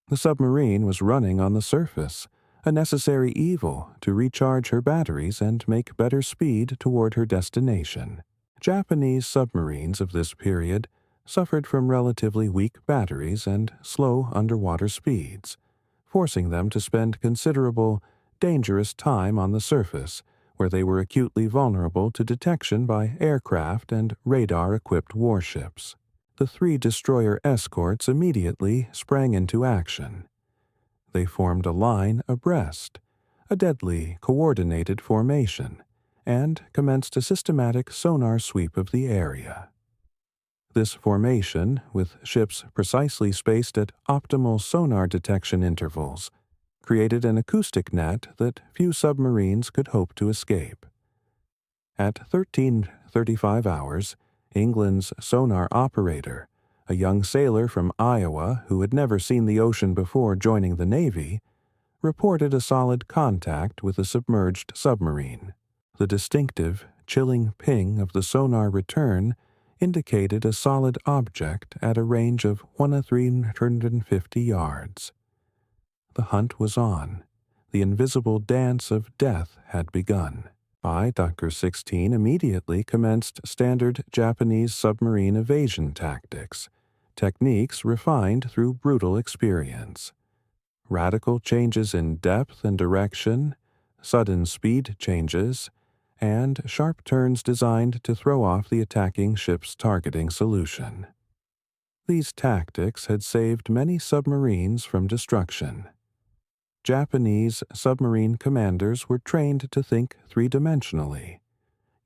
The submarine was running on the surface, a necessary evil to recharge her batteries and make better speed toward her destination. Japanese submarines of this period suffered from relatively weak batteries and slow underwater speeds, forcing them to spend considerable, dangerous time on the surface, where they were acutely vulnerable to detection by aircraft and radar-equipped warships. The 3 destroyer escorts immediately sprang into action. They formed a line abreast, a deadly, coordinated formation, and commenced a systematic sonar sweep of the area. This formation, with ships precisely spaced at optimal sonar detection intervals, created an acoustic net that few submarines could hope to escape. At 13:35 hours, England's sonar operator, a young sailor from Iowa who had never seen the ocean before joining the Navy, reported a solid contact with a submerged submarine. The distinctive, chilling ping of the sonar return indicated a solid object at a range of 1,350 yards. The hunt was on. The invisible dance of death had begun. WW2 immediately commenced standard Japanese submarine evasion tactics, techniques refined through brutal experience. Radical changes in depth and direction, sudden speed changes, and sharp turns designed to throw off the attacking ship's targeting solution. These tactics had saved many submarines from destruction. Japanese submarine commanders were trained to think three-dimensionally,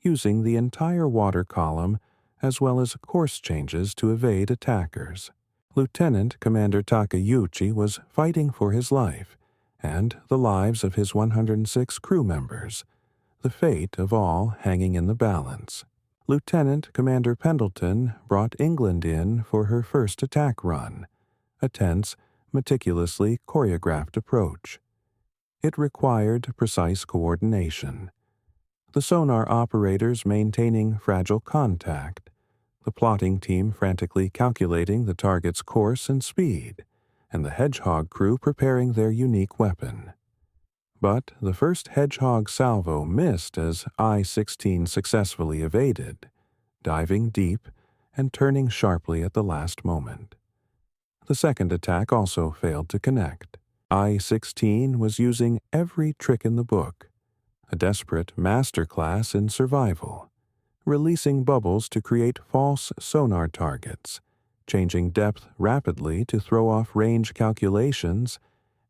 using the entire water column as well as course changes to evade attackers. Lieutenant Commander Takeuchi was fighting for his life and the lives of his 106 crew members, the fate of all hanging in the balance. Lieutenant Commander Pendleton brought England in for her first attack run, a tense, meticulously choreographed approach. It required precise coordination. The sonar operators maintaining fragile contact, the plotting team frantically calculating the target's course and speed, and the Hedgehog crew preparing their unique weapon. But the first Hedgehog salvo missed as I-16 successfully evaded, diving deep and turning sharply at the last moment. The second attack also failed to connect. I-16 was using every trick in the book, a desperate masterclass in survival, releasing bubbles to create false sonar targets, changing depth rapidly to throw off range calculations,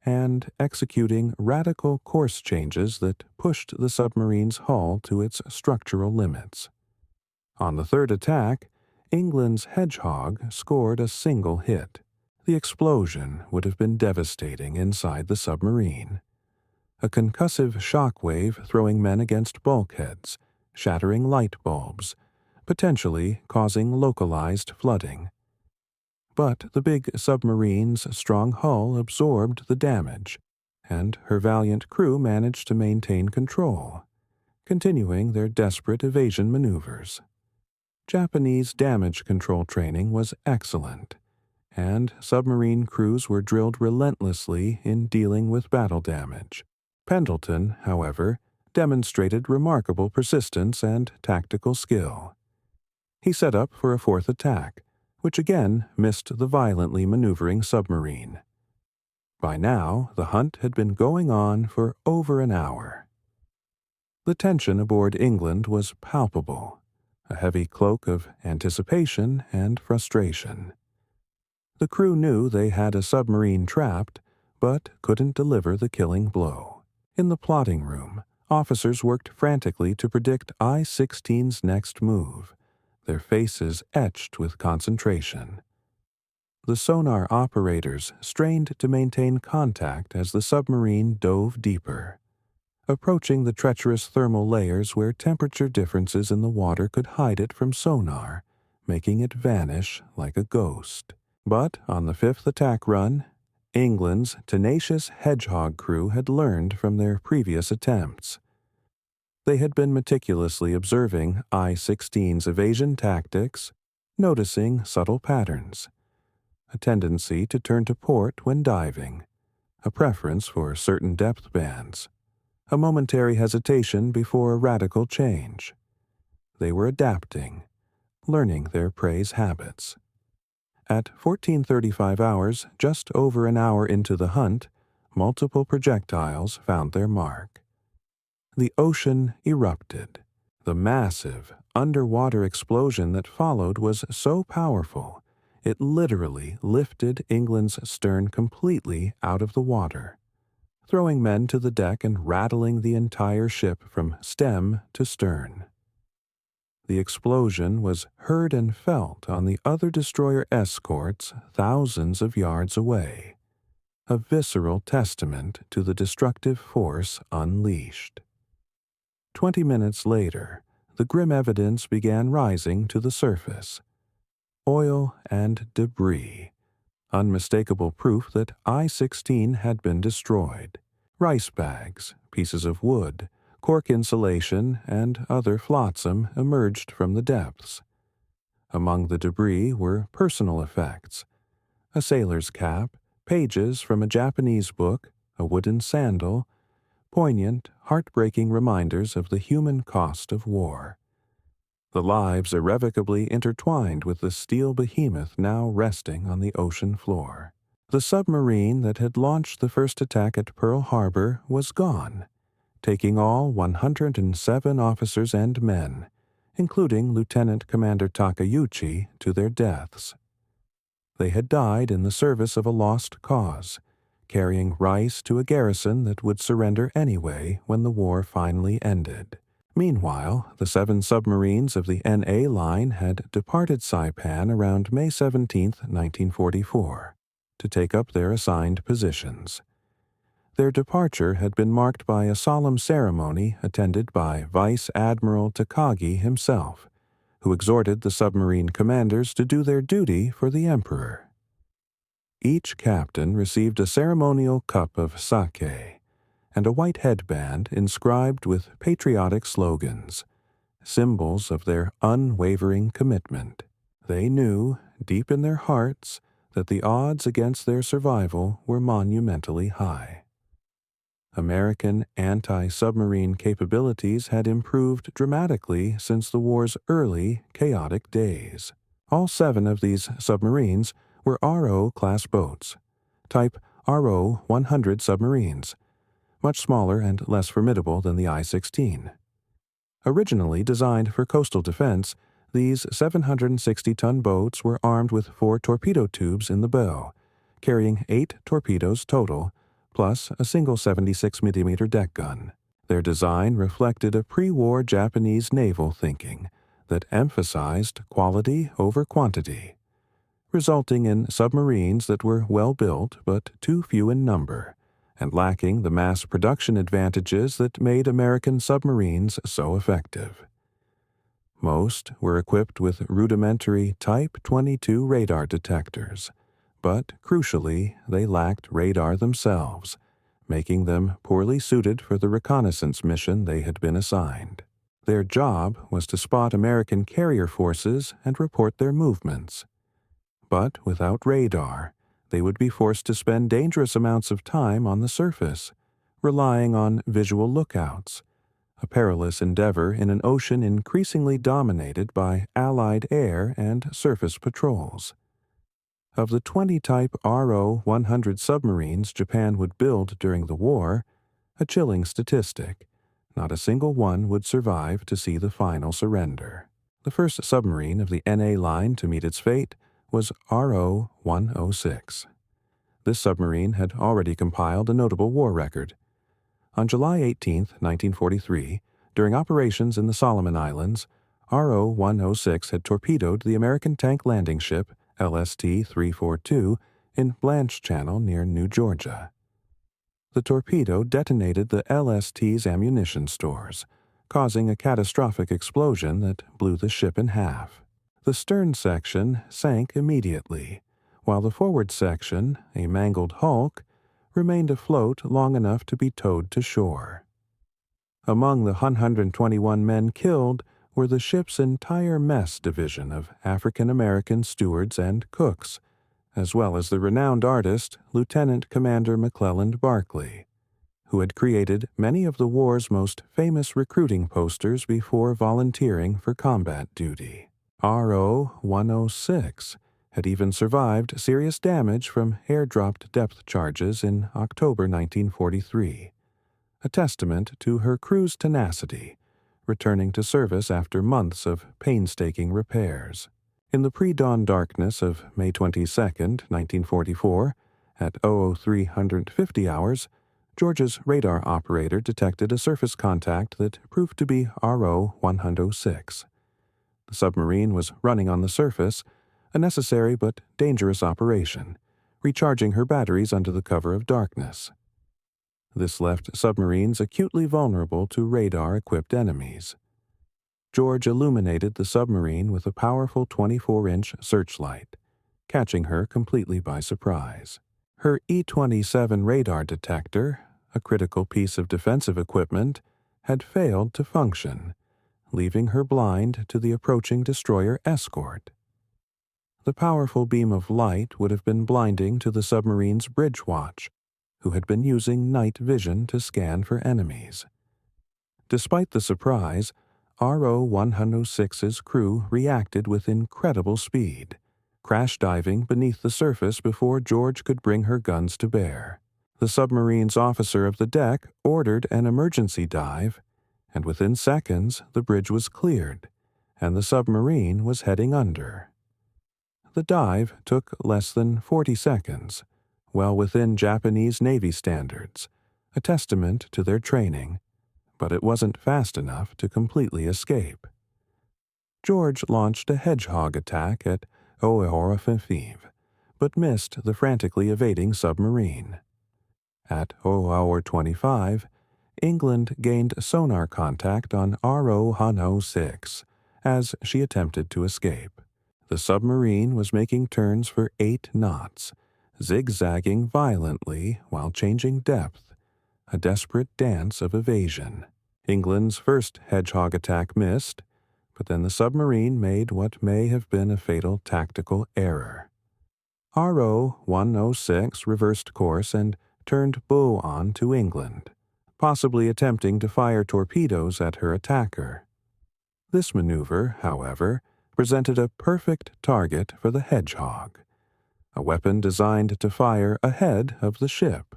and executing radical course changes that pushed the submarine's hull to its structural limits. On the third attack, England's Hedgehog scored a single hit. The explosion would have been devastating inside the submarine. A concussive shock wave throwing men against bulkheads, shattering light bulbs, potentially causing localized flooding. But the big submarine's strong hull absorbed the damage, and her valiant crew managed to maintain control, continuing their desperate evasion maneuvers. Japanese damage control training was excellent, and submarine crews were drilled relentlessly in dealing with battle damage. Pendleton, however, demonstrated remarkable persistence and tactical skill. He set up for a fourth attack, which again missed the violently maneuvering submarine. By now, the hunt had been going on for over an hour. The tension aboard England was palpable, a heavy cloak of anticipation and frustration. The crew knew they had a submarine trapped, but couldn't deliver the killing blow. In the plotting room, officers worked frantically to predict I-16's next move, their faces etched with concentration. The sonar operators strained to maintain contact as the submarine dove deeper, approaching the treacherous thermal layers where temperature differences in the water could hide it from sonar, making it vanish like a ghost. But on the fifth attack run, England's tenacious Hedgehog crew had learned from their previous attempts. They had been meticulously observing I-16's evasion tactics, noticing subtle patterns, a tendency to turn to port when diving, a preference for certain depth bands, a momentary hesitation before a radical change. They were adapting, learning their prey's habits. At 14:35 hours, just over an hour into the hunt, multiple projectiles found their mark. The ocean erupted. The massive, underwater explosion that followed was so powerful, it literally lifted England's stern completely out of the water, throwing men to the deck and rattling the entire ship from stem to stern. The explosion was heard and felt on the other destroyer escorts thousands of yards away, a visceral testament to the destructive force unleashed. 20 minutes later, the grim evidence began rising to the surface. Oil and debris, unmistakable proof that I-16 had been destroyed. Rice bags, pieces of wood, cork insulation, and other flotsam emerged from the depths. Among the debris were personal effects: a sailor's cap, pages from a Japanese book, a wooden sandal, poignant, heartbreaking reminders of the human cost of war. The lives irrevocably intertwined with the steel behemoth now resting on the ocean floor. The submarine that had launched the first attack at Pearl Harbor was gone, taking all 107 officers and men, including Lieutenant Commander Takeuchi, to their deaths. They had died in the service of a lost cause, carrying rice to a garrison that would surrender anyway when the war finally ended. Meanwhile, the 7 submarines of the NA line had departed Saipan around May 17, 1944, to take up their assigned positions. Their departure had been marked by a solemn ceremony attended by Vice Admiral Takagi himself, who exhorted the submarine commanders to do their duty for the Emperor. Each captain received a ceremonial cup of sake and a white headband inscribed with patriotic slogans, symbols of their unwavering commitment. They knew, deep in their hearts, that the odds against their survival were monumentally high. American anti-submarine capabilities had improved dramatically since the war's early, chaotic days. All 7 of these submarines were RO-class boats, type RO-100 submarines, much smaller and less formidable than the I-16. Originally designed for coastal defense, these 760-ton boats were armed with 4 torpedo tubes in the bow, carrying 8 torpedoes total, plus a single 76mm deck gun. Their design reflected a pre-war Japanese naval thinking that emphasized quality over quantity, resulting in submarines that were well built but too few in number, and lacking the mass production advantages that made American submarines so effective. Most were equipped with rudimentary Type 22 radar detectors, but crucially, they lacked radar themselves, making them poorly suited for the reconnaissance mission they had been assigned. Their job was to spot American carrier forces and report their movements. But without radar, they would be forced to spend dangerous amounts of time on the surface, relying on visual lookouts, a perilous endeavor in an ocean increasingly dominated by Allied air and surface patrols. Of the 20 type RO-100 submarines Japan would build during the war, a chilling statistic, not a single one would survive to see the final surrender. The first submarine of the NA line to meet its fate was RO-106. This submarine had already compiled a notable war record. On July 18, 1943, during operations in the Solomon Islands, RO-106 had torpedoed the American tank landing ship LST-342 in Blanche Channel near New Georgia. The torpedo detonated the LST's ammunition stores, causing a catastrophic explosion that blew the ship in half. The stern section sank immediately, while the forward section, a mangled hulk, remained afloat long enough to be towed to shore. Among the 121 men killed were the ship's entire mess division of African-American stewards and cooks, as well as the renowned artist Lieutenant Commander McClelland Barclay, who had created many of the war's most famous recruiting posters before volunteering for combat duty. RO-106 had even survived serious damage from airdropped depth charges in October 1943, a testament to her crew's tenacity, returning to service after months of painstaking repairs. In the pre-dawn darkness of May 22, 1944, at 0350 hours, Georgia's radar operator detected a surface contact that proved to be RO-106. The submarine was running on the surface, a necessary but dangerous operation, recharging her batteries under the cover of darkness. This left submarines acutely vulnerable to radar-equipped enemies. George illuminated the submarine with a powerful 24-inch searchlight, catching her completely by surprise. Her E-27 radar detector, a critical piece of defensive equipment, had failed to function, leaving her blind to the approaching destroyer escort. The powerful beam of light would have been blinding to the submarine's bridge watch, who had been using night vision to scan for enemies. Despite the surprise, RO-106's crew reacted with incredible speed, crash diving beneath the surface before George could bring her guns to bear. The submarine's officer of the deck ordered an emergency dive, and within seconds the bridge was cleared, and the submarine was heading under. The dive took less than 40 seconds, well within Japanese Navy standards, a testament to their training, but it wasn't fast enough to completely escape. George launched a hedgehog attack at Oahu, but missed the frantically evading submarine. At 00:25, England gained sonar contact on RO-106 as she attempted to escape. The submarine was making turns for 8 knots, zigzagging violently while changing depth, a desperate dance of evasion. England's first hedgehog attack missed, but then the submarine made what may have been a fatal tactical error. RO-106 reversed course and turned bow on to England, possibly attempting to fire torpedoes at her attacker. This maneuver, however, presented a perfect target for the hedgehog, a weapon designed to fire ahead of the ship,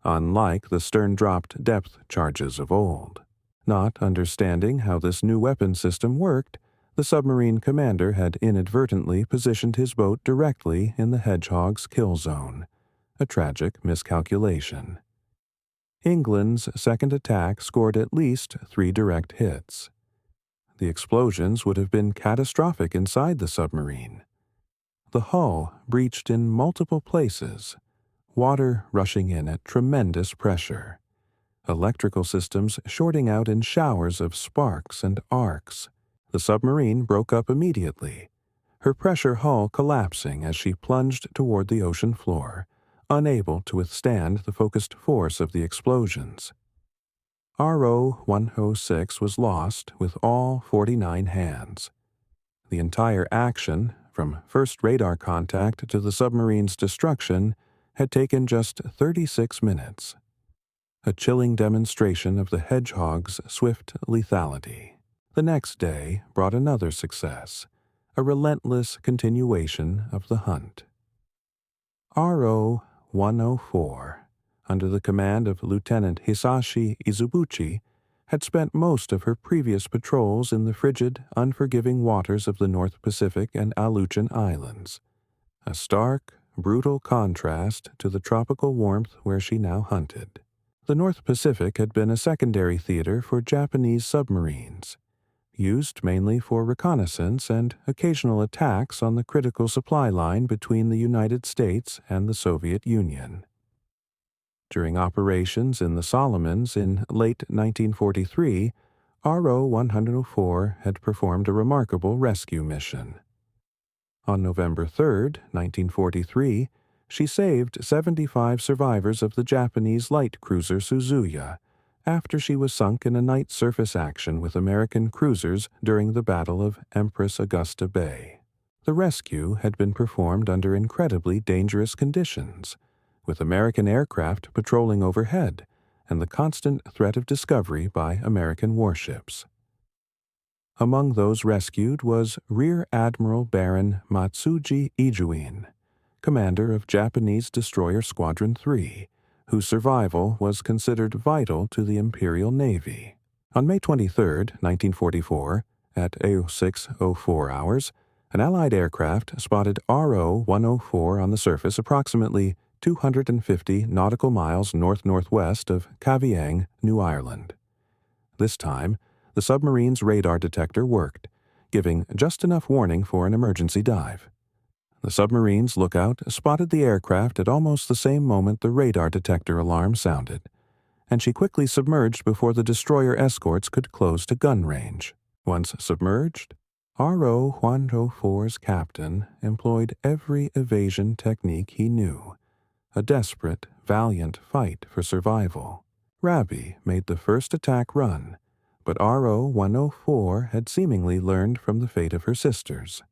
unlike the stern-dropped depth charges of old. Not understanding how this new weapon system worked, the submarine commander had inadvertently positioned his boat directly in the hedgehog's kill zone, a tragic miscalculation. England's second attack scored at least 3 direct hits. The explosions would have been catastrophic inside the submarine. The hull breached in multiple places, water rushing in at tremendous pressure, electrical systems shorting out in showers of sparks and arcs. The submarine broke up immediately, her pressure hull collapsing as she plunged toward the ocean floor, unable to withstand the focused force of the explosions. RO-106 was lost with all 49 hands. The entire action, from first radar contact to the submarine's destruction, had taken just 36 minutes. A chilling demonstration of the hedgehog's swift lethality. The next day brought another success, a relentless continuation of the hunt. RO-104, under the command of Lieutenant Hisashi Izubuchi, had spent most of her previous patrols in the frigid, unforgiving waters of the North Pacific and Aleutian Islands, a stark, brutal contrast to the tropical warmth where she now hunted. The North Pacific had been a secondary theater for Japanese submarines, used mainly for reconnaissance and occasional attacks on the critical supply line between the United States and the Soviet Union. During operations in the Solomons in late 1943, RO-104 had performed a remarkable rescue mission. On November 3, 1943, she saved 75 survivors of the Japanese light cruiser Suzuya after she was sunk in a night surface action with American cruisers during the Battle of Empress Augusta Bay. The rescue had been performed under incredibly dangerous conditions, with American aircraft patrolling overhead and the constant threat of discovery by American warships. Among those rescued was Rear Admiral Baron Matsuji Ijuin, commander of Japanese Destroyer Squadron 3, whose survival was considered vital to the Imperial Navy. On May 23, 1944, at 06:04 hours, an Allied aircraft spotted RO-104 on the surface approximately 250 nautical miles north-northwest of Kavieng, New Ireland. This time, the submarine's radar detector worked, giving just enough warning for an emergency dive. The submarine's lookout spotted the aircraft at almost the same moment the radar detector alarm sounded, and she quickly submerged before the destroyer escorts could close to gun range. Once submerged, RO-104's captain employed every evasion technique he knew, a desperate, valiant fight for survival. Rabi made the first attack run, but RO-104 had seemingly learned from the fate of her sisters.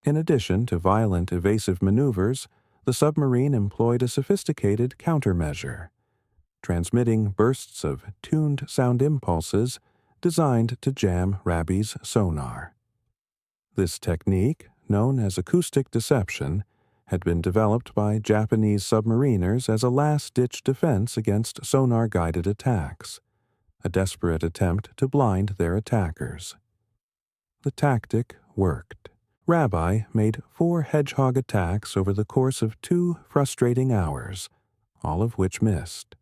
In addition to violent evasive maneuvers, the submarine employed a sophisticated countermeasure, transmitting bursts of tuned sound impulses designed to jam Rabi's sonar. This technique, known as acoustic deception, had been developed by Japanese submariners as a last-ditch defense against sonar-guided attacks, a desperate attempt to blind their attackers. The tactic worked. Rabi made 4 hedgehog attacks over the course of 2 frustrating hours, all of which missed.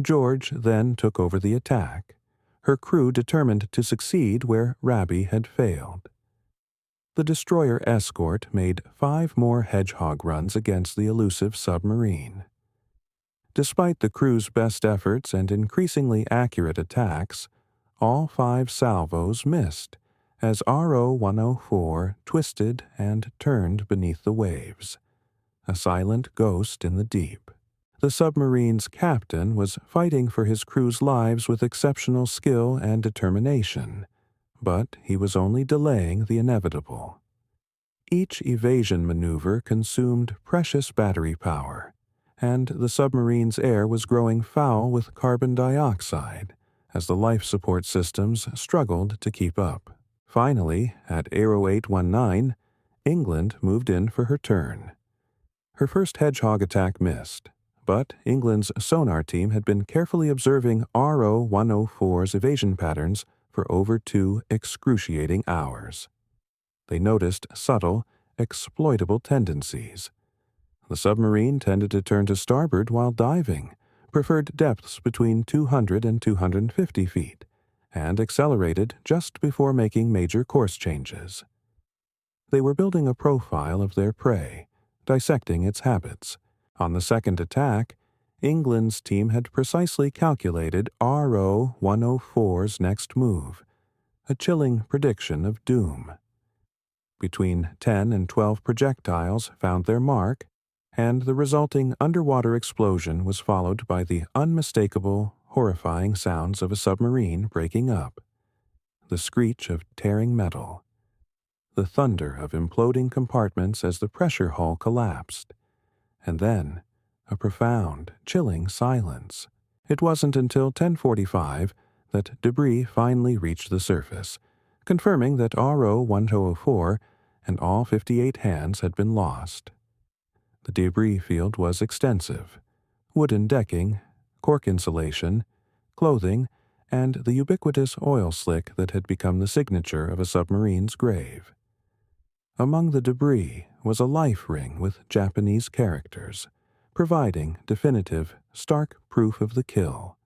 George then took over the attack, her crew determined to succeed where Rabi had failed. The destroyer Escort made 5 more hedgehog runs against the elusive submarine. Despite the crew's best efforts and increasingly accurate attacks, all 5 salvos missed as RO-104 twisted and turned beneath the waves, a silent ghost in the deep. The submarine's captain was fighting for his crew's lives with exceptional skill and determination, but he was only delaying the inevitable. Each evasion maneuver consumed precious battery power, and the submarine's air was growing foul with carbon dioxide as the life support systems struggled to keep up. Finally, at Aero 819, England moved in for her turn. Her first hedgehog attack missed, but England's sonar team had been carefully observing RO-104's evasion patterns for over 2 excruciating hours. They noticed subtle, exploitable tendencies. The submarine tended to turn to starboard while diving, preferred depths between 200 and 250 feet, and accelerated just before making major course changes. They were building a profile of their prey, dissecting its habits. On the second attack, England's team had precisely calculated RO-104's next move, a chilling prediction of doom. Between 10 and 12 projectiles found their mark, and the resulting underwater explosion was followed by the unmistakable, horrifying sounds of a submarine breaking up, the screech of tearing metal, the thunder of imploding compartments as the pressure hull collapsed, and then a profound, chilling silence. It wasn't until 10:45 that debris finally reached the surface, confirming that RO-104 and all 58 hands had been lost. The debris field was extensive: wooden decking, cork insulation, clothing, and the ubiquitous oil slick that had become the signature of a submarine's grave. Among the debris was a life ring with Japanese characters, providing definitive, stark proof of the kill.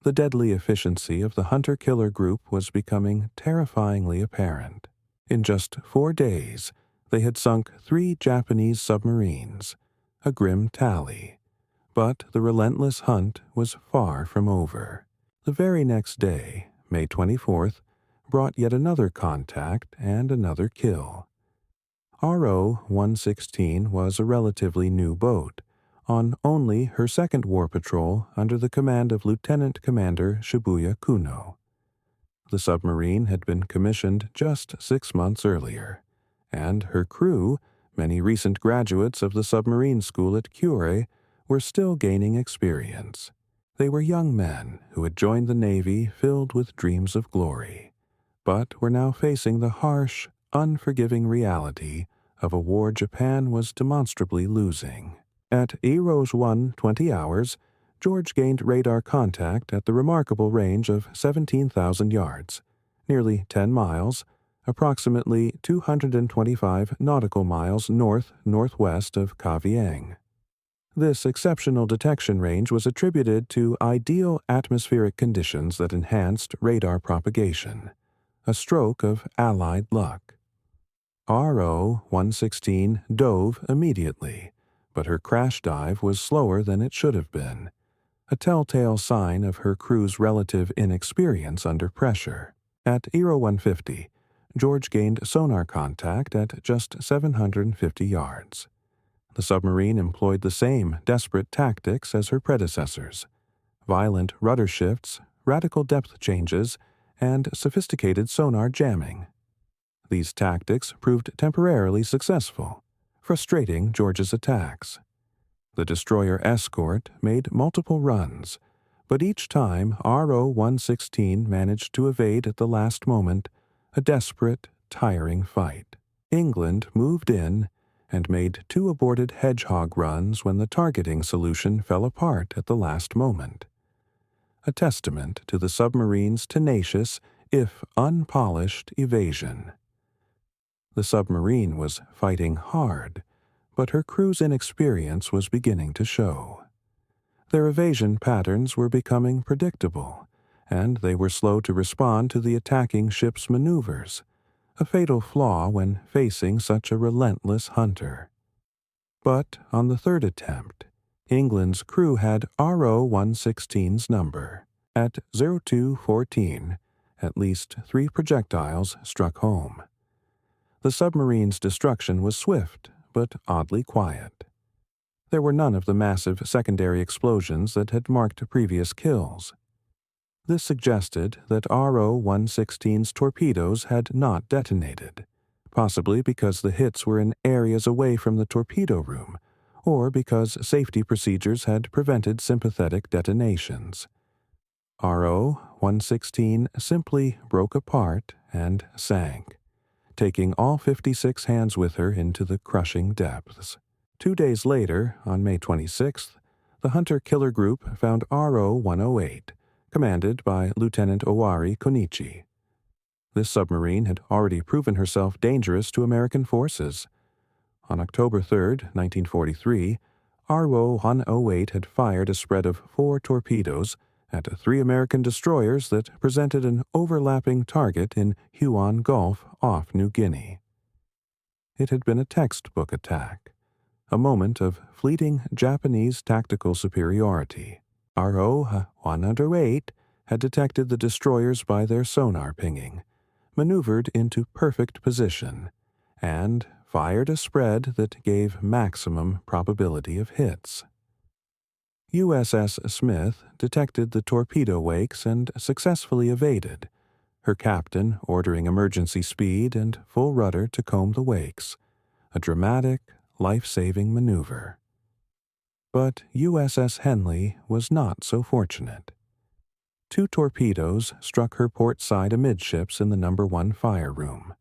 The deadly efficiency of the hunter-killer group was becoming terrifyingly apparent. In just 4 days, they had sunk 3 Japanese submarines, a grim tally. But the relentless hunt was far from over. The very next day, May 24th, brought yet another contact and another kill. RO-116 was a relatively new boat, on only her second war patrol under the command of Lieutenant Commander Shibuya Kuno. The submarine had been commissioned just 6 months earlier, and her crew, many recent graduates of the submarine school at Kure, were still gaining experience. They were young men who had joined the Navy filled with dreams of glory, but were now facing the harsh, unforgiving reality of a war Japan was demonstrably losing. At Eros 1 20 hours, George gained radar contact at the remarkable range of 17,000 yards, nearly 10 miles, approximately 225 nautical miles north-northwest of Kavieng. This exceptional detection range was attributed to ideal atmospheric conditions that enhanced radar propagation, a stroke of Allied luck. RO-116 dove immediately, but her crash dive was slower than it should have been, a telltale sign of her crew's relative inexperience under pressure. At ERO 150, George gained sonar contact at just 750 yards. The submarine employed the same desperate tactics as her predecessors: violent rudder shifts, radical depth changes, and sophisticated sonar jamming. These tactics proved temporarily successful, frustrating George's attacks. The destroyer Escort made multiple runs, but each time RO-116 managed to evade at the last moment, a desperate, tiring fight. England moved in and made 2 aborted hedgehog runs when the targeting solution fell apart at the last moment. A testament to the submarine's tenacious, if unpolished, evasion. The submarine was fighting hard, but her crew's inexperience was beginning to show. Their evasion patterns were becoming predictable, and they were slow to respond to the attacking ship's maneuvers, a fatal flaw when facing such a relentless hunter. But on the third attempt, England's crew had RO-116's number. At 0214, at least 3 projectiles struck home. The submarine's destruction was swift, but oddly quiet. There were none of the massive secondary explosions that had marked previous kills. This suggested that RO-116's torpedoes had not detonated, possibly because the hits were in areas away from the torpedo room, or because safety procedures had prevented sympathetic detonations. RO-116 simply broke apart and sank, taking all 56 hands with her into the crushing depths. 2 days later, on May 26th, the hunter-killer group found RO-108, commanded by Lieutenant Owari Konichi. This submarine had already proven herself dangerous to American forces. On October 3, 1943, RO-108 had fired a spread of 4 torpedoes at 3 American destroyers that presented an overlapping target in Huon Gulf off New Guinea. It had been a textbook attack, a moment of fleeting Japanese tactical superiority. RO-108 had detected the destroyers by their sonar pinging, maneuvered into perfect position, and fired a spread that gave maximum probability of hits. USS Smith detected the torpedo wakes and successfully evaded, her captain ordering emergency speed and full rudder to comb the wakes, a dramatic, life-saving maneuver. But USS Henley was not so fortunate. 2 torpedoes struck her port side amidships in the No. 1 fire room,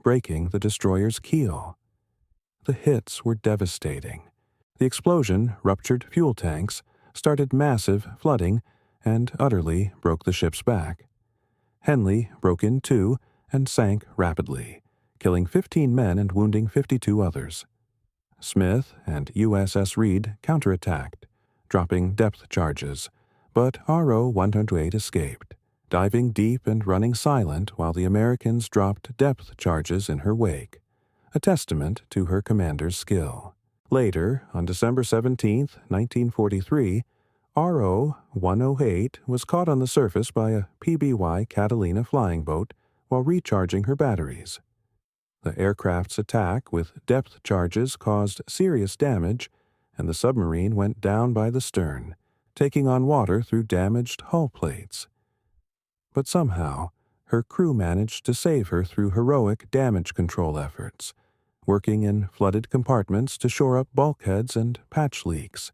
breaking the destroyer's keel. The hits were devastating. The explosion ruptured fuel tanks, started massive flooding, and utterly broke the ship's back. Henley broke in 2 and sank rapidly, killing 15 men and wounding 52 others. Smith and USS Reed counterattacked, dropping depth charges, but RO-108 escaped, diving deep and running silent while the Americans dropped depth charges in her wake, a testament to her commander's skill. Later, on December 17, 1943, RO-108 was caught on the surface by a PBY Catalina flying boat while recharging her batteries. The aircraft's attack with depth charges caused serious damage, and the submarine went down by the stern, taking on water through damaged hull plates. But somehow, her crew managed to save her through heroic damage control efforts, working in flooded compartments to shore up bulkheads and patch leaks,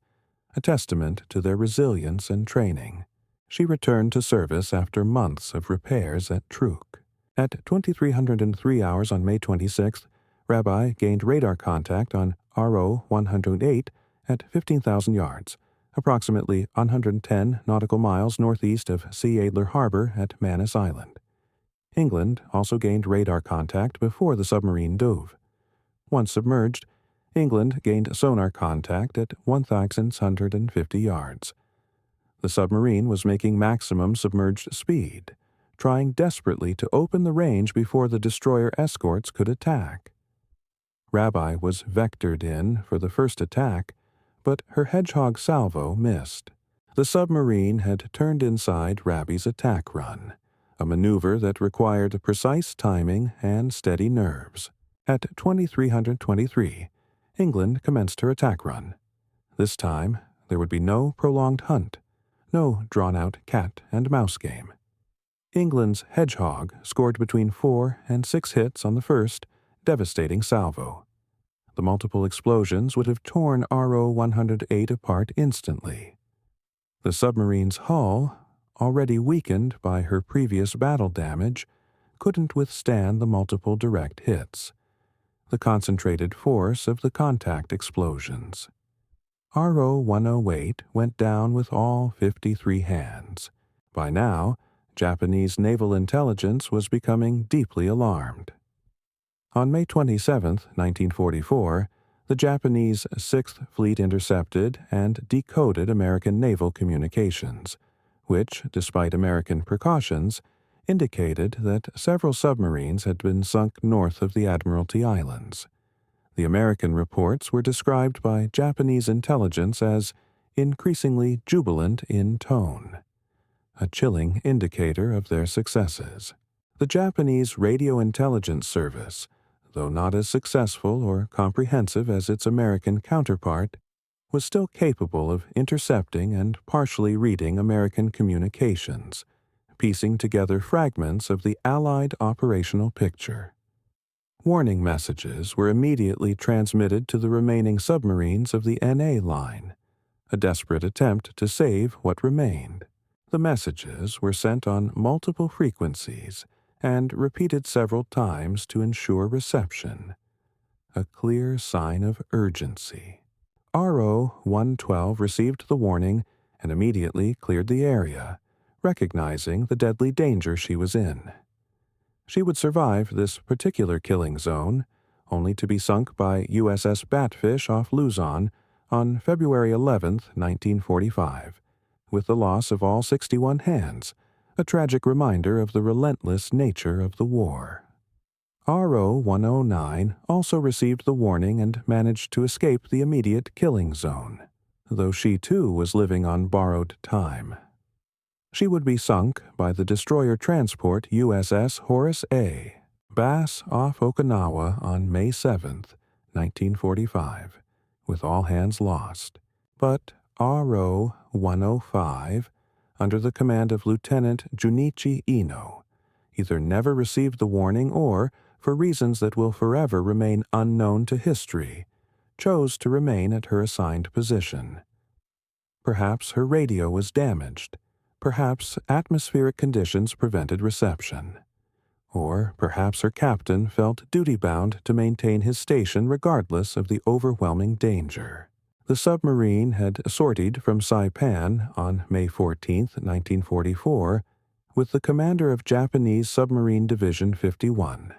a testament to their resilience and training. She returned to service after months of repairs at Truk. At 2303 hours on May 26th, Rabbi gained radar contact on RO-108 at 15,000 yards, approximately 110 nautical miles northeast of C. Adler Harbor at Manus Island. England also gained radar contact before the submarine dove. Once submerged, England gained sonar contact at 1,150 yards. The submarine was making maximum submerged speed, trying desperately to open the range before the destroyer escorts could attack. Rabbi was vectored in for the first attack, but her hedgehog salvo missed. The submarine had turned inside Rabbi's attack run, a maneuver that required precise timing and steady nerves. At 2323, England commenced her attack run. This time, there would be no prolonged hunt, no drawn-out cat-and-mouse game. England's Hedgehog scored between 4 and 6 hits on the first, devastating salvo. The multiple explosions would have torn RO-108 apart instantly. The submarine's hull, already weakened by her previous battle damage, couldn't withstand the multiple direct hits, the concentrated force of the contact explosions. RO-108 went down with all 53 hands. By now, Japanese naval intelligence was becoming deeply alarmed. On May 27, 1944, the Japanese Sixth Fleet intercepted and decoded American naval communications, which, despite American precautions, indicated that several submarines had been sunk north of the Admiralty Islands. The American reports were described by Japanese intelligence as increasingly jubilant in tone, a chilling indicator of their successes. The Japanese Radio Intelligence Service, though not as successful or comprehensive as its American counterpart, was still capable of intercepting and partially reading American communications, piecing together fragments of the Allied operational picture. Warning messages were immediately transmitted to the remaining submarines of the NA line, a desperate attempt to save what remained. The messages were sent on multiple frequencies and repeated several times to ensure reception, a clear sign of urgency. RO-112 received the warning and immediately cleared the area, recognizing the deadly danger she was in. She would survive this particular killing zone, only to be sunk by USS Batfish off Luzon on February 11, 1945, with the loss of all 61 hands, a tragic reminder of the relentless nature of the war. RO-109 also received the warning and managed to escape the immediate killing zone, though she too was living on borrowed time. She would be sunk by the destroyer transport USS Horace A. Bass off Okinawa on May 7, 1945, with all hands lost. But RO-105, under the command of Lieutenant Junichi Ino, either never received the warning or, for reasons that will forever remain unknown to history, chose to remain at her assigned position. Perhaps her radio was damaged. Perhaps atmospheric conditions prevented reception. Or perhaps her captain felt duty-bound to maintain his station regardless of the overwhelming danger. The submarine had sortied from Saipan on May 14, 1944, with the commander of Japanese Submarine Division 51,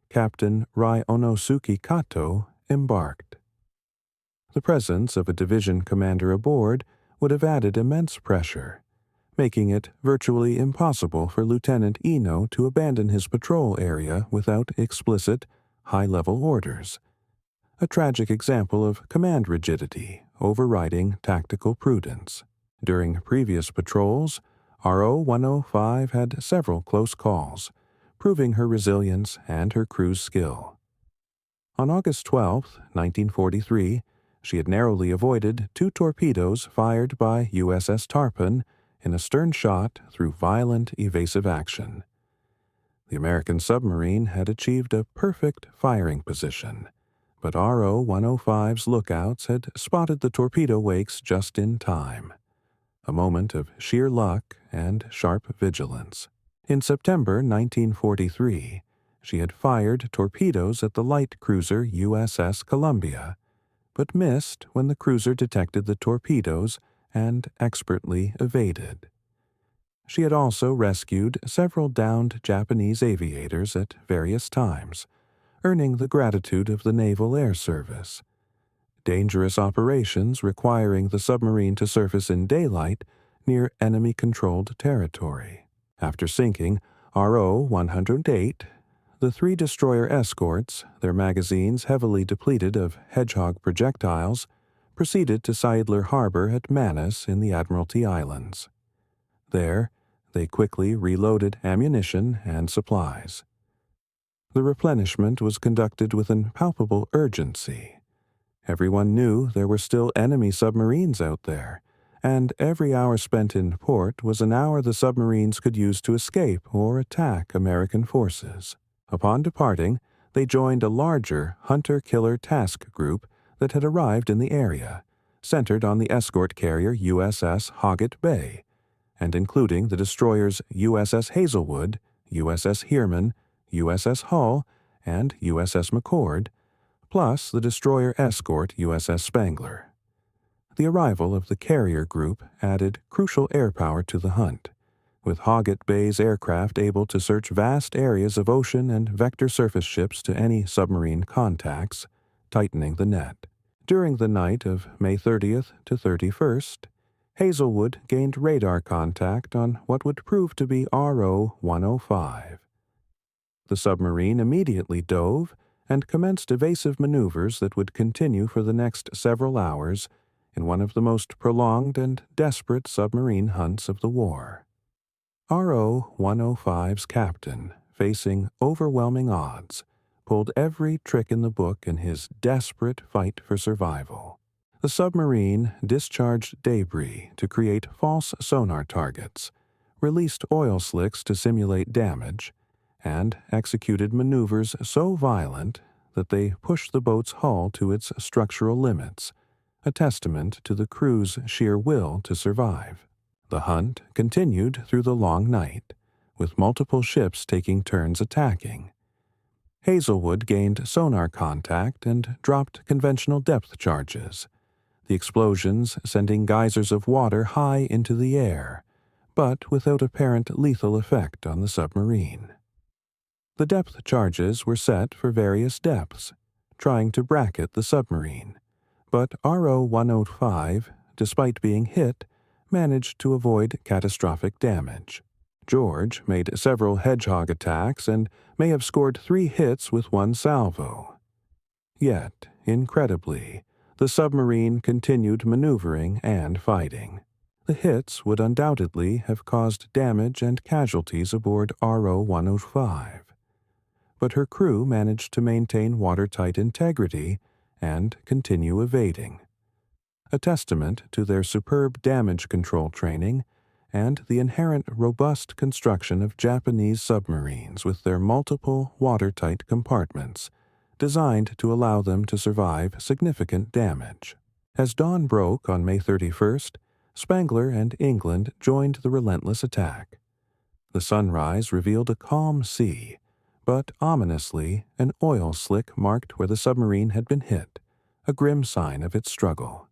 Captain Ryonosuke Kato, embarked. The presence of a division commander aboard would have added immense pressure, making it virtually impossible for Lieutenant Ino to abandon his patrol area without explicit, high-level orders, a tragic example of command rigidity overriding tactical prudence. During previous patrols, RO-105 had several close calls, proving her resilience and her crew's skill. On August 12, 1943, she had narrowly avoided 2 torpedoes fired by USS Tarpon in a stern shot through violent evasive action. The American submarine had achieved a perfect firing position, but RO-105's lookouts had spotted the torpedo wakes just in time, a moment of sheer luck and sharp vigilance. In September 1943, she had fired torpedoes at the light cruiser USS Columbia, but missed when the cruiser detected the torpedoes and expertly evaded. She had also rescued several downed Japanese aviators at various times, earning the gratitude of the Naval Air Service. Dangerous operations requiring the submarine to surface in daylight near enemy-controlled territory. After sinking RO-108, the 3 destroyer escorts, their magazines heavily depleted of Hedgehog projectiles, proceeded to Seidler Harbor at Manus in the Admiralty Islands. There, they quickly reloaded ammunition and supplies. The replenishment was conducted with an palpable urgency. Everyone knew there were still enemy submarines out there, and every hour spent in port was an hour the submarines could use to escape or attack American forces. Upon departing, they joined a larger hunter-killer task group that had arrived in the area, centered on the escort carrier USS Hoggett Bay, and including the destroyers USS Hazelwood, USS Heerman, USS Hull, and USS McCord, plus the destroyer escort USS Spangler. The arrival of the carrier group added crucial air power to the hunt, with Hoggett Bay's aircraft able to search vast areas of ocean and vector surface ships to any submarine contacts, tightening the net. During the night of May 30th to 31st, Hazelwood gained radar contact on what would prove to be RO-105. The submarine immediately dove and commenced evasive maneuvers that would continue for the next several hours in one of the most prolonged and desperate submarine hunts of the war. RO-105's captain, facing overwhelming odds, pulled every trick in the book in his desperate fight for survival. The submarine discharged debris to create false sonar targets, released oil slicks to simulate damage, and executed maneuvers so violent that they pushed the boat's hull to its structural limits, a testament to the crew's sheer will to survive. The hunt continued through the long night, with multiple ships taking turns attacking. Hazelwood gained sonar contact and dropped conventional depth charges, the explosions sending geysers of water high into the air, but without apparent lethal effect on the submarine. The depth charges were set for various depths, trying to bracket the submarine, but RO-105, despite being hit, managed to avoid catastrophic damage. George made several hedgehog attacks and may have scored 3 hits with one salvo. Yet, incredibly, the submarine continued maneuvering and fighting. The hits would undoubtedly have caused damage and casualties aboard RO-105. But her crew managed to maintain watertight integrity and continue evading, a testament to their superb damage control training and the inherent robust construction of Japanese submarines with their multiple watertight compartments, designed to allow them to survive significant damage. As dawn broke on May 31st, Spangler and England joined the relentless attack. The sunrise revealed a calm sea, but ominously, an oil slick marked where the submarine had been hit, a grim sign of its struggle.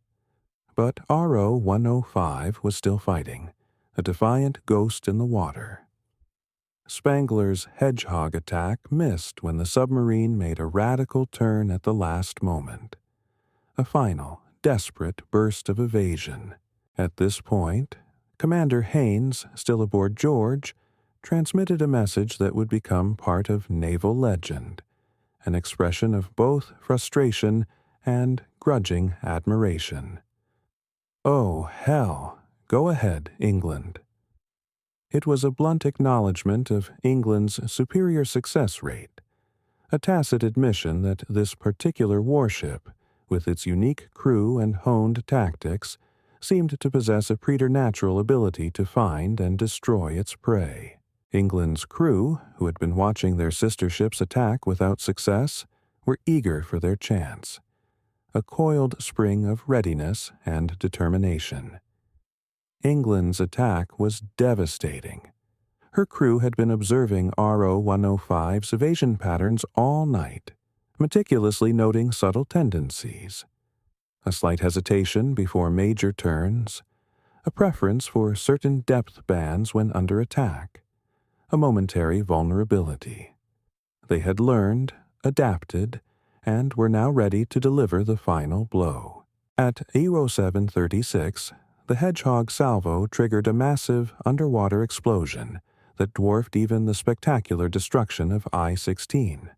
But RO-105 was still fighting, a defiant ghost in the water. Spangler's hedgehog attack missed when the submarine made a radical turn at the last moment. A final, desperate burst of evasion. At this point, Commander Haynes, still aboard George, transmitted a message that would become part of naval legend, an expression of both frustration and grudging admiration. "Oh, hell! Go ahead, England." It was a blunt acknowledgement of England's superior success rate, a tacit admission that this particular warship, with its unique crew and honed tactics, seemed to possess a preternatural ability to find and destroy its prey. England's crew, who had been watching their sister ships attack without success, were eager for their chance, a coiled spring of readiness and determination. England's attack was devastating. Her crew had been observing RO-105's evasion patterns all night, meticulously noting subtle tendencies. A slight hesitation before major turns, a preference for certain depth bands when under attack, a momentary vulnerability. They had learned, adapted, and were now ready to deliver the final blow. At 0736, the Hedgehog salvo triggered a massive underwater explosion that dwarfed even the spectacular destruction of I-16.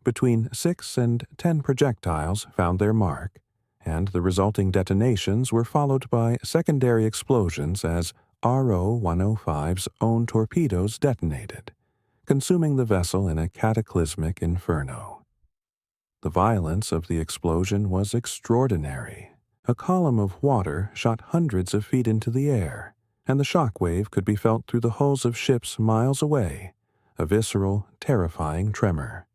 Between 6 and 10 projectiles found their mark, and the resulting detonations were followed by secondary explosions as RO-105's own torpedoes detonated, consuming the vessel in a cataclysmic inferno. The violence of the explosion was extraordinary. A column of water shot hundreds of feet into the air, and the shock wave could be felt through the hulls of ships miles away, a visceral, terrifying tremor.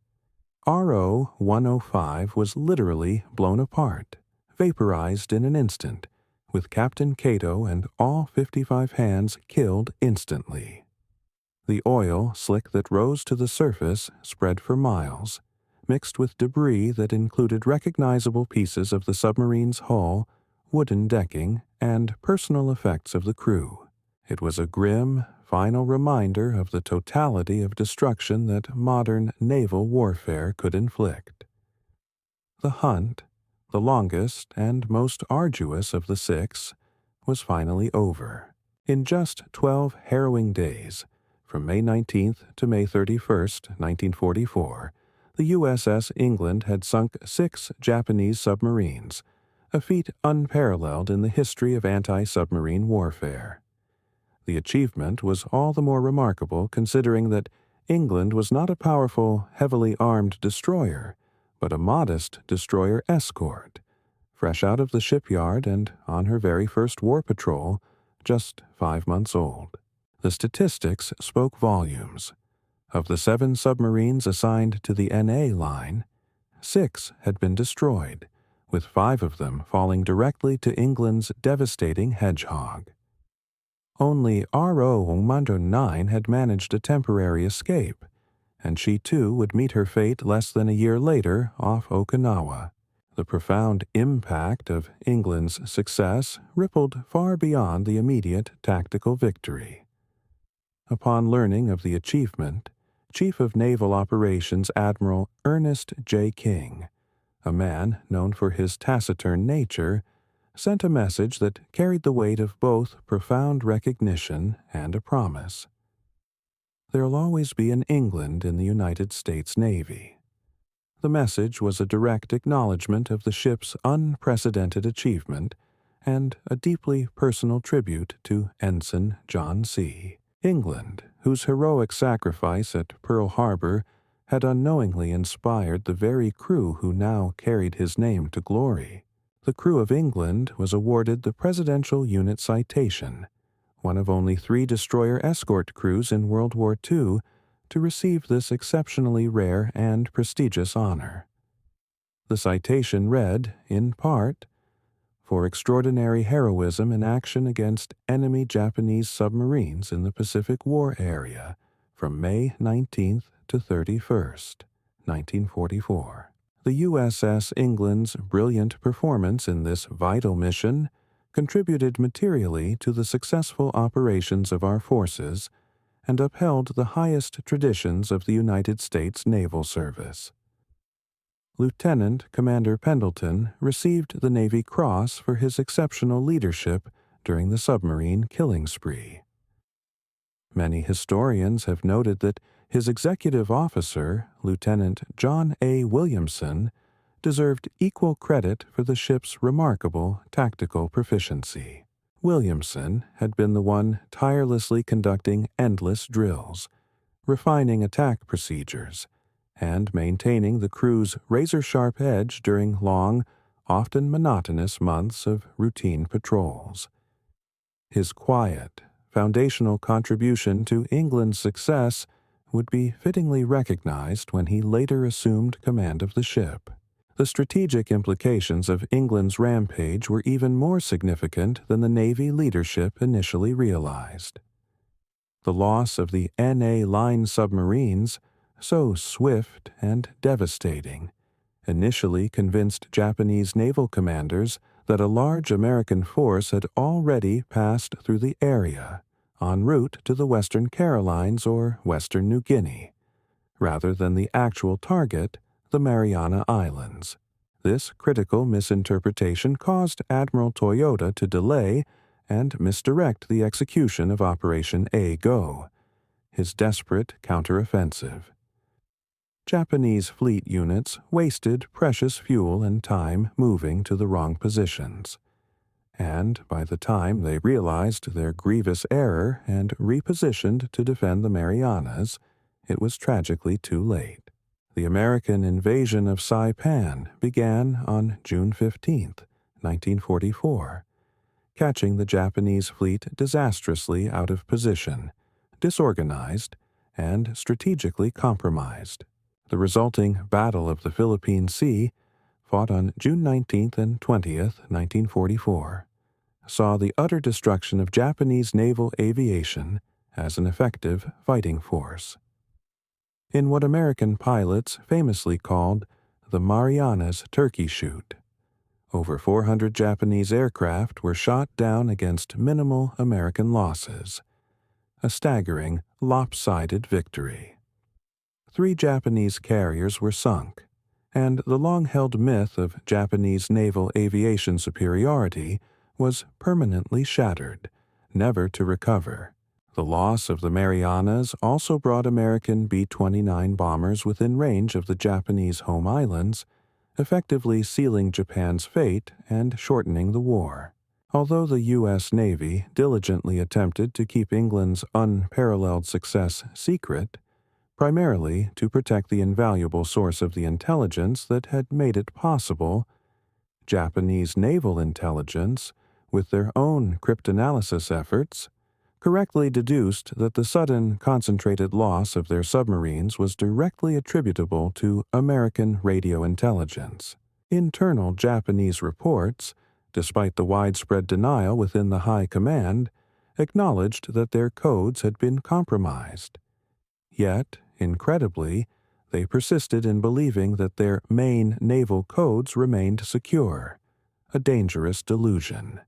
RO-105 was literally blown apart, vaporized in an instant, with Captain Cato and all 55 hands killed instantly. The oil slick that rose to the surface spread for miles, mixed with debris that included recognizable pieces of the submarine's hull, wooden decking, and personal effects of the crew. It was a grim, final reminder of the totality of destruction that modern naval warfare could inflict. The hunt, the longest and most arduous of the 6, was finally over. In just 12 harrowing days, from May 19th to May 31st, 1944, the USS England had sunk 6 Japanese submarines, a feat unparalleled in the history of anti-submarine warfare. The achievement was all the more remarkable considering that England was not a powerful, heavily armed destroyer, but a modest destroyer escort, fresh out of the shipyard and on her very first war patrol, just 5 months old. The statistics spoke volumes. Of the 7 submarines assigned to the NA line, 6 had been destroyed, with 5 of them falling directly to England's devastating Hedgehog. Only RO-109 had managed a temporary escape, and she too would meet her fate less than a year later off Okinawa. The profound impact of England's success rippled far beyond the immediate tactical victory. Upon learning of the achievement, Chief of Naval Operations Admiral Ernest J. King, a man known for his taciturn nature, sent a message that carried the weight of both profound recognition and a promise. There'll always be an England in the United States Navy. The message was a direct acknowledgement of the ship's unprecedented achievement and a deeply personal tribute to Ensign John C. England, whose heroic sacrifice at Pearl Harbor had unknowingly inspired the very crew who now carried his name to glory. The crew of England was awarded the Presidential Unit Citation, one of only 3 destroyer escort crews in World War II to receive this exceptionally rare and prestigious honor. The citation read, in part, "For extraordinary heroism in action against enemy Japanese submarines in the Pacific War area from May 19th to 31st, 1944. The USS England's brilliant performance in this vital mission contributed materially to the successful operations of our forces and upheld the highest traditions of the United States Naval Service." Lieutenant Commander Pendleton received the Navy Cross for his exceptional leadership during the submarine killing spree. Many historians have noted that his executive officer, Lieutenant John A. Williamson, deserved equal credit for the ship's remarkable tactical proficiency. Williamson had been the one tirelessly conducting endless drills, refining attack procedures, and maintaining the crew's razor-sharp edge during long, often monotonous months of routine patrols. His quiet, foundational contribution to England's success would be fittingly recognized when he later assumed command of the ship. The strategic implications of England's rampage were even more significant than the Navy leadership initially realized. The loss of the NA line submarines, so swift and devastating, initially convinced Japanese naval commanders that a large American force had already passed through the area, en route to the Western Carolines or Western New Guinea, rather than the actual target, the Mariana Islands. This critical misinterpretation caused Admiral Toyota to delay and misdirect the execution of Operation A-Go, his desperate counteroffensive. Japanese fleet units wasted precious fuel and time moving to the wrong positions, and by the time they realized their grievous error and repositioned to defend the Marianas, it was tragically too late. The American invasion of Saipan began on June 15, 1944, catching the Japanese fleet disastrously out of position, disorganized, and strategically compromised. The resulting Battle of the Philippine Sea, fought on June 19th and 20th, 1944, saw the utter destruction of Japanese naval aviation as an effective fighting force. In what American pilots famously called the Marianas Turkey Shoot, over 400 Japanese aircraft were shot down against minimal American losses, a staggering, lopsided victory. 3 Japanese carriers were sunk, and the long-held myth of Japanese naval aviation superiority was permanently shattered, never to recover. The loss of the Marianas also brought American B-29 bombers within range of the Japanese home islands, effectively sealing Japan's fate and shortening the war. Although the U.S. Navy diligently attempted to keep England's unparalleled success secret, primarily to protect the invaluable source of the intelligence that had made it possible, Japanese naval intelligence, with their own cryptanalysis efforts, correctly deduced that the sudden concentrated loss of their submarines was directly attributable to American radio intelligence. Internal Japanese reports, despite the widespread denial within the high command, acknowledged that their codes had been compromised. Yet, incredibly, they persisted in believing that their main naval codes remained secure, a dangerous delusion.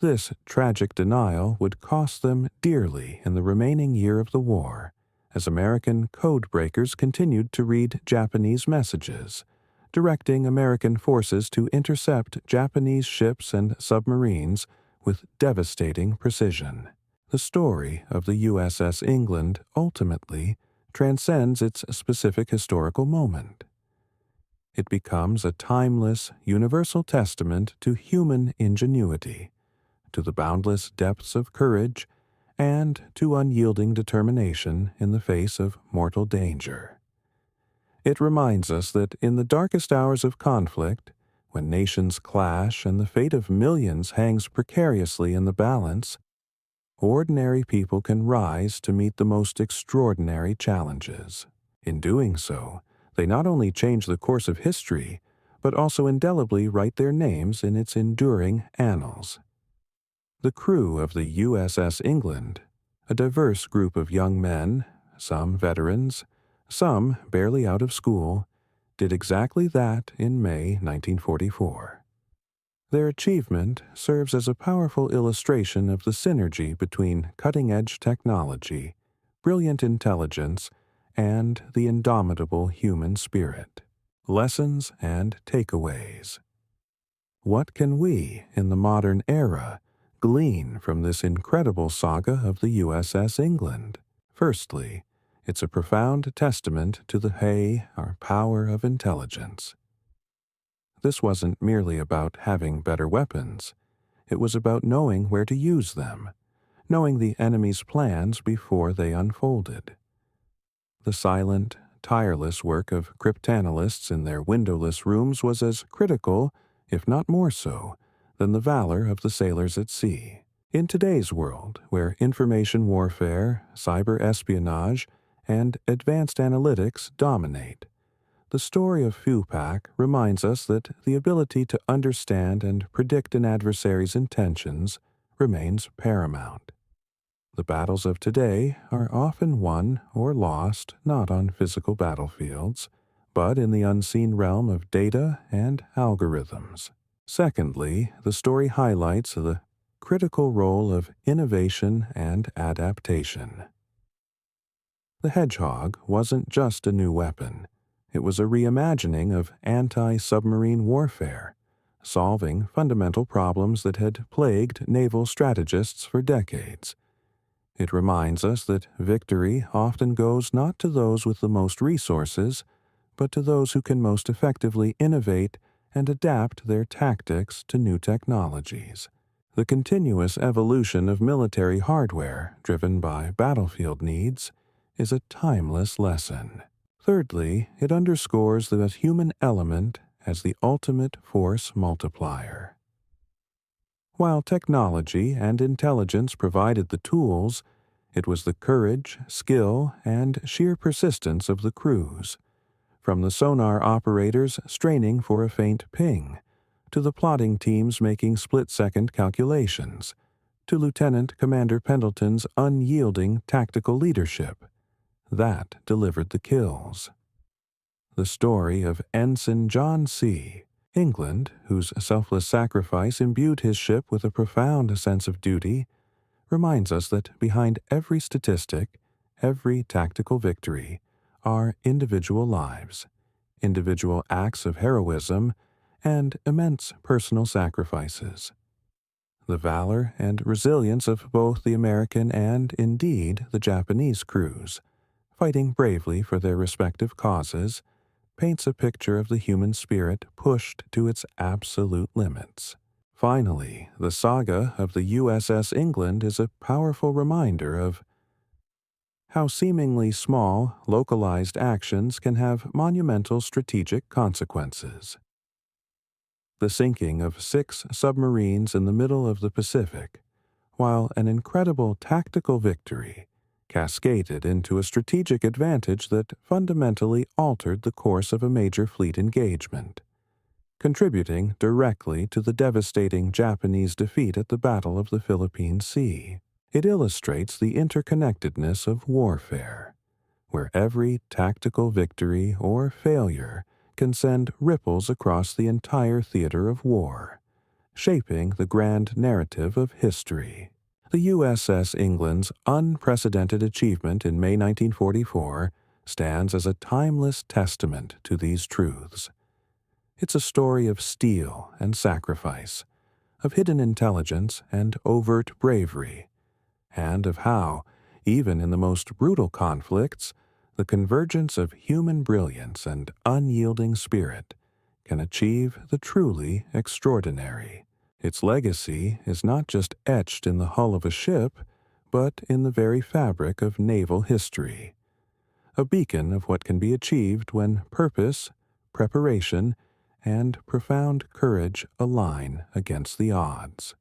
This tragic denial would cost them dearly in the remaining year of the war, as American code breakers continued to read Japanese messages, directing American forces to intercept Japanese ships and submarines with devastating precision. The story of the USS England ultimately transcends its specific historical moment. It becomes a timeless, universal testament to human ingenuity, to the boundless depths of courage, and to unyielding determination in the face of mortal danger. It reminds us that in the darkest hours of conflict, when nations clash and the fate of millions hangs precariously in the balance, ordinary people can rise to meet the most extraordinary challenges. In doing so, they not only change the course of history, but also indelibly write their names in its enduring annals. The crew of the USS England, a diverse group of young men, some veterans, some barely out of school, did exactly that in May 1944. Their achievement serves as a powerful illustration of the synergy between cutting-edge technology, brilliant intelligence, and the indomitable human spirit. Lessons and takeaways. What can we, in the modern era, glean from this incredible saga of the USS England? Firstly, it's a profound testament to our power of intelligence. This wasn't merely about having better weapons. It was about knowing where to use them, knowing the enemy's plans before they unfolded. The silent, tireless work of cryptanalysts in their windowless rooms was as critical, if not more so, than the valor of the sailors at sea. In today's world, where information warfare, cyber espionage, and advanced analytics dominate, the story of Fupak reminds us that the ability to understand and predict an adversary's intentions remains paramount. The battles of today are often won or lost not on physical battlefields, but in the unseen realm of data and algorithms. Secondly, the story highlights the critical role of innovation and adaptation. The Hedgehog wasn't just a new weapon. It was a reimagining of anti-submarine warfare, solving fundamental problems that had plagued naval strategists for decades. It reminds us that victory often goes not to those with the most resources, but to those who can most effectively innovate and adapt their tactics to new technologies. The continuous evolution of military hardware, driven by battlefield needs, is a timeless lesson. Thirdly, it underscores the human element as the ultimate force multiplier. While technology and intelligence provided the tools, it was the courage, skill, and sheer persistence of the crews, from the sonar operators straining for a faint ping, to the plotting teams making split-second calculations, to Lieutenant Commander Pendleton's unyielding tactical leadership, that delivered the kills. The story of Ensign John C. England, whose selfless sacrifice imbued his ship with a profound sense of duty, reminds us that behind every statistic, every tactical victory, are individual lives, individual acts of heroism, and immense personal sacrifices. The valor and resilience of both the American and, indeed, the Japanese crews, fighting bravely for their respective causes, paints a picture of the human spirit pushed to its absolute limits. Finally, the saga of the USS England is a powerful reminder of how seemingly small, localized actions can have monumental strategic consequences. The sinking of 6 submarines in the middle of the Pacific, while an incredible tactical victory, cascaded into a strategic advantage that fundamentally altered the course of a major fleet engagement, contributing directly to the devastating Japanese defeat at the Battle of the Philippine Sea. It illustrates the interconnectedness of warfare, where every tactical victory or failure can send ripples across the entire theater of war, shaping the grand narrative of history. The USS England's unprecedented achievement in May 1944 stands as a timeless testament to these truths. It's a story of steel and sacrifice, of hidden intelligence and overt bravery, and of how, even in the most brutal conflicts, the convergence of human brilliance and unyielding spirit can achieve the truly extraordinary. Its legacy is not just etched in the hull of a ship, but in the very fabric of naval history, a beacon of what can be achieved when purpose, preparation, and profound courage align against the odds.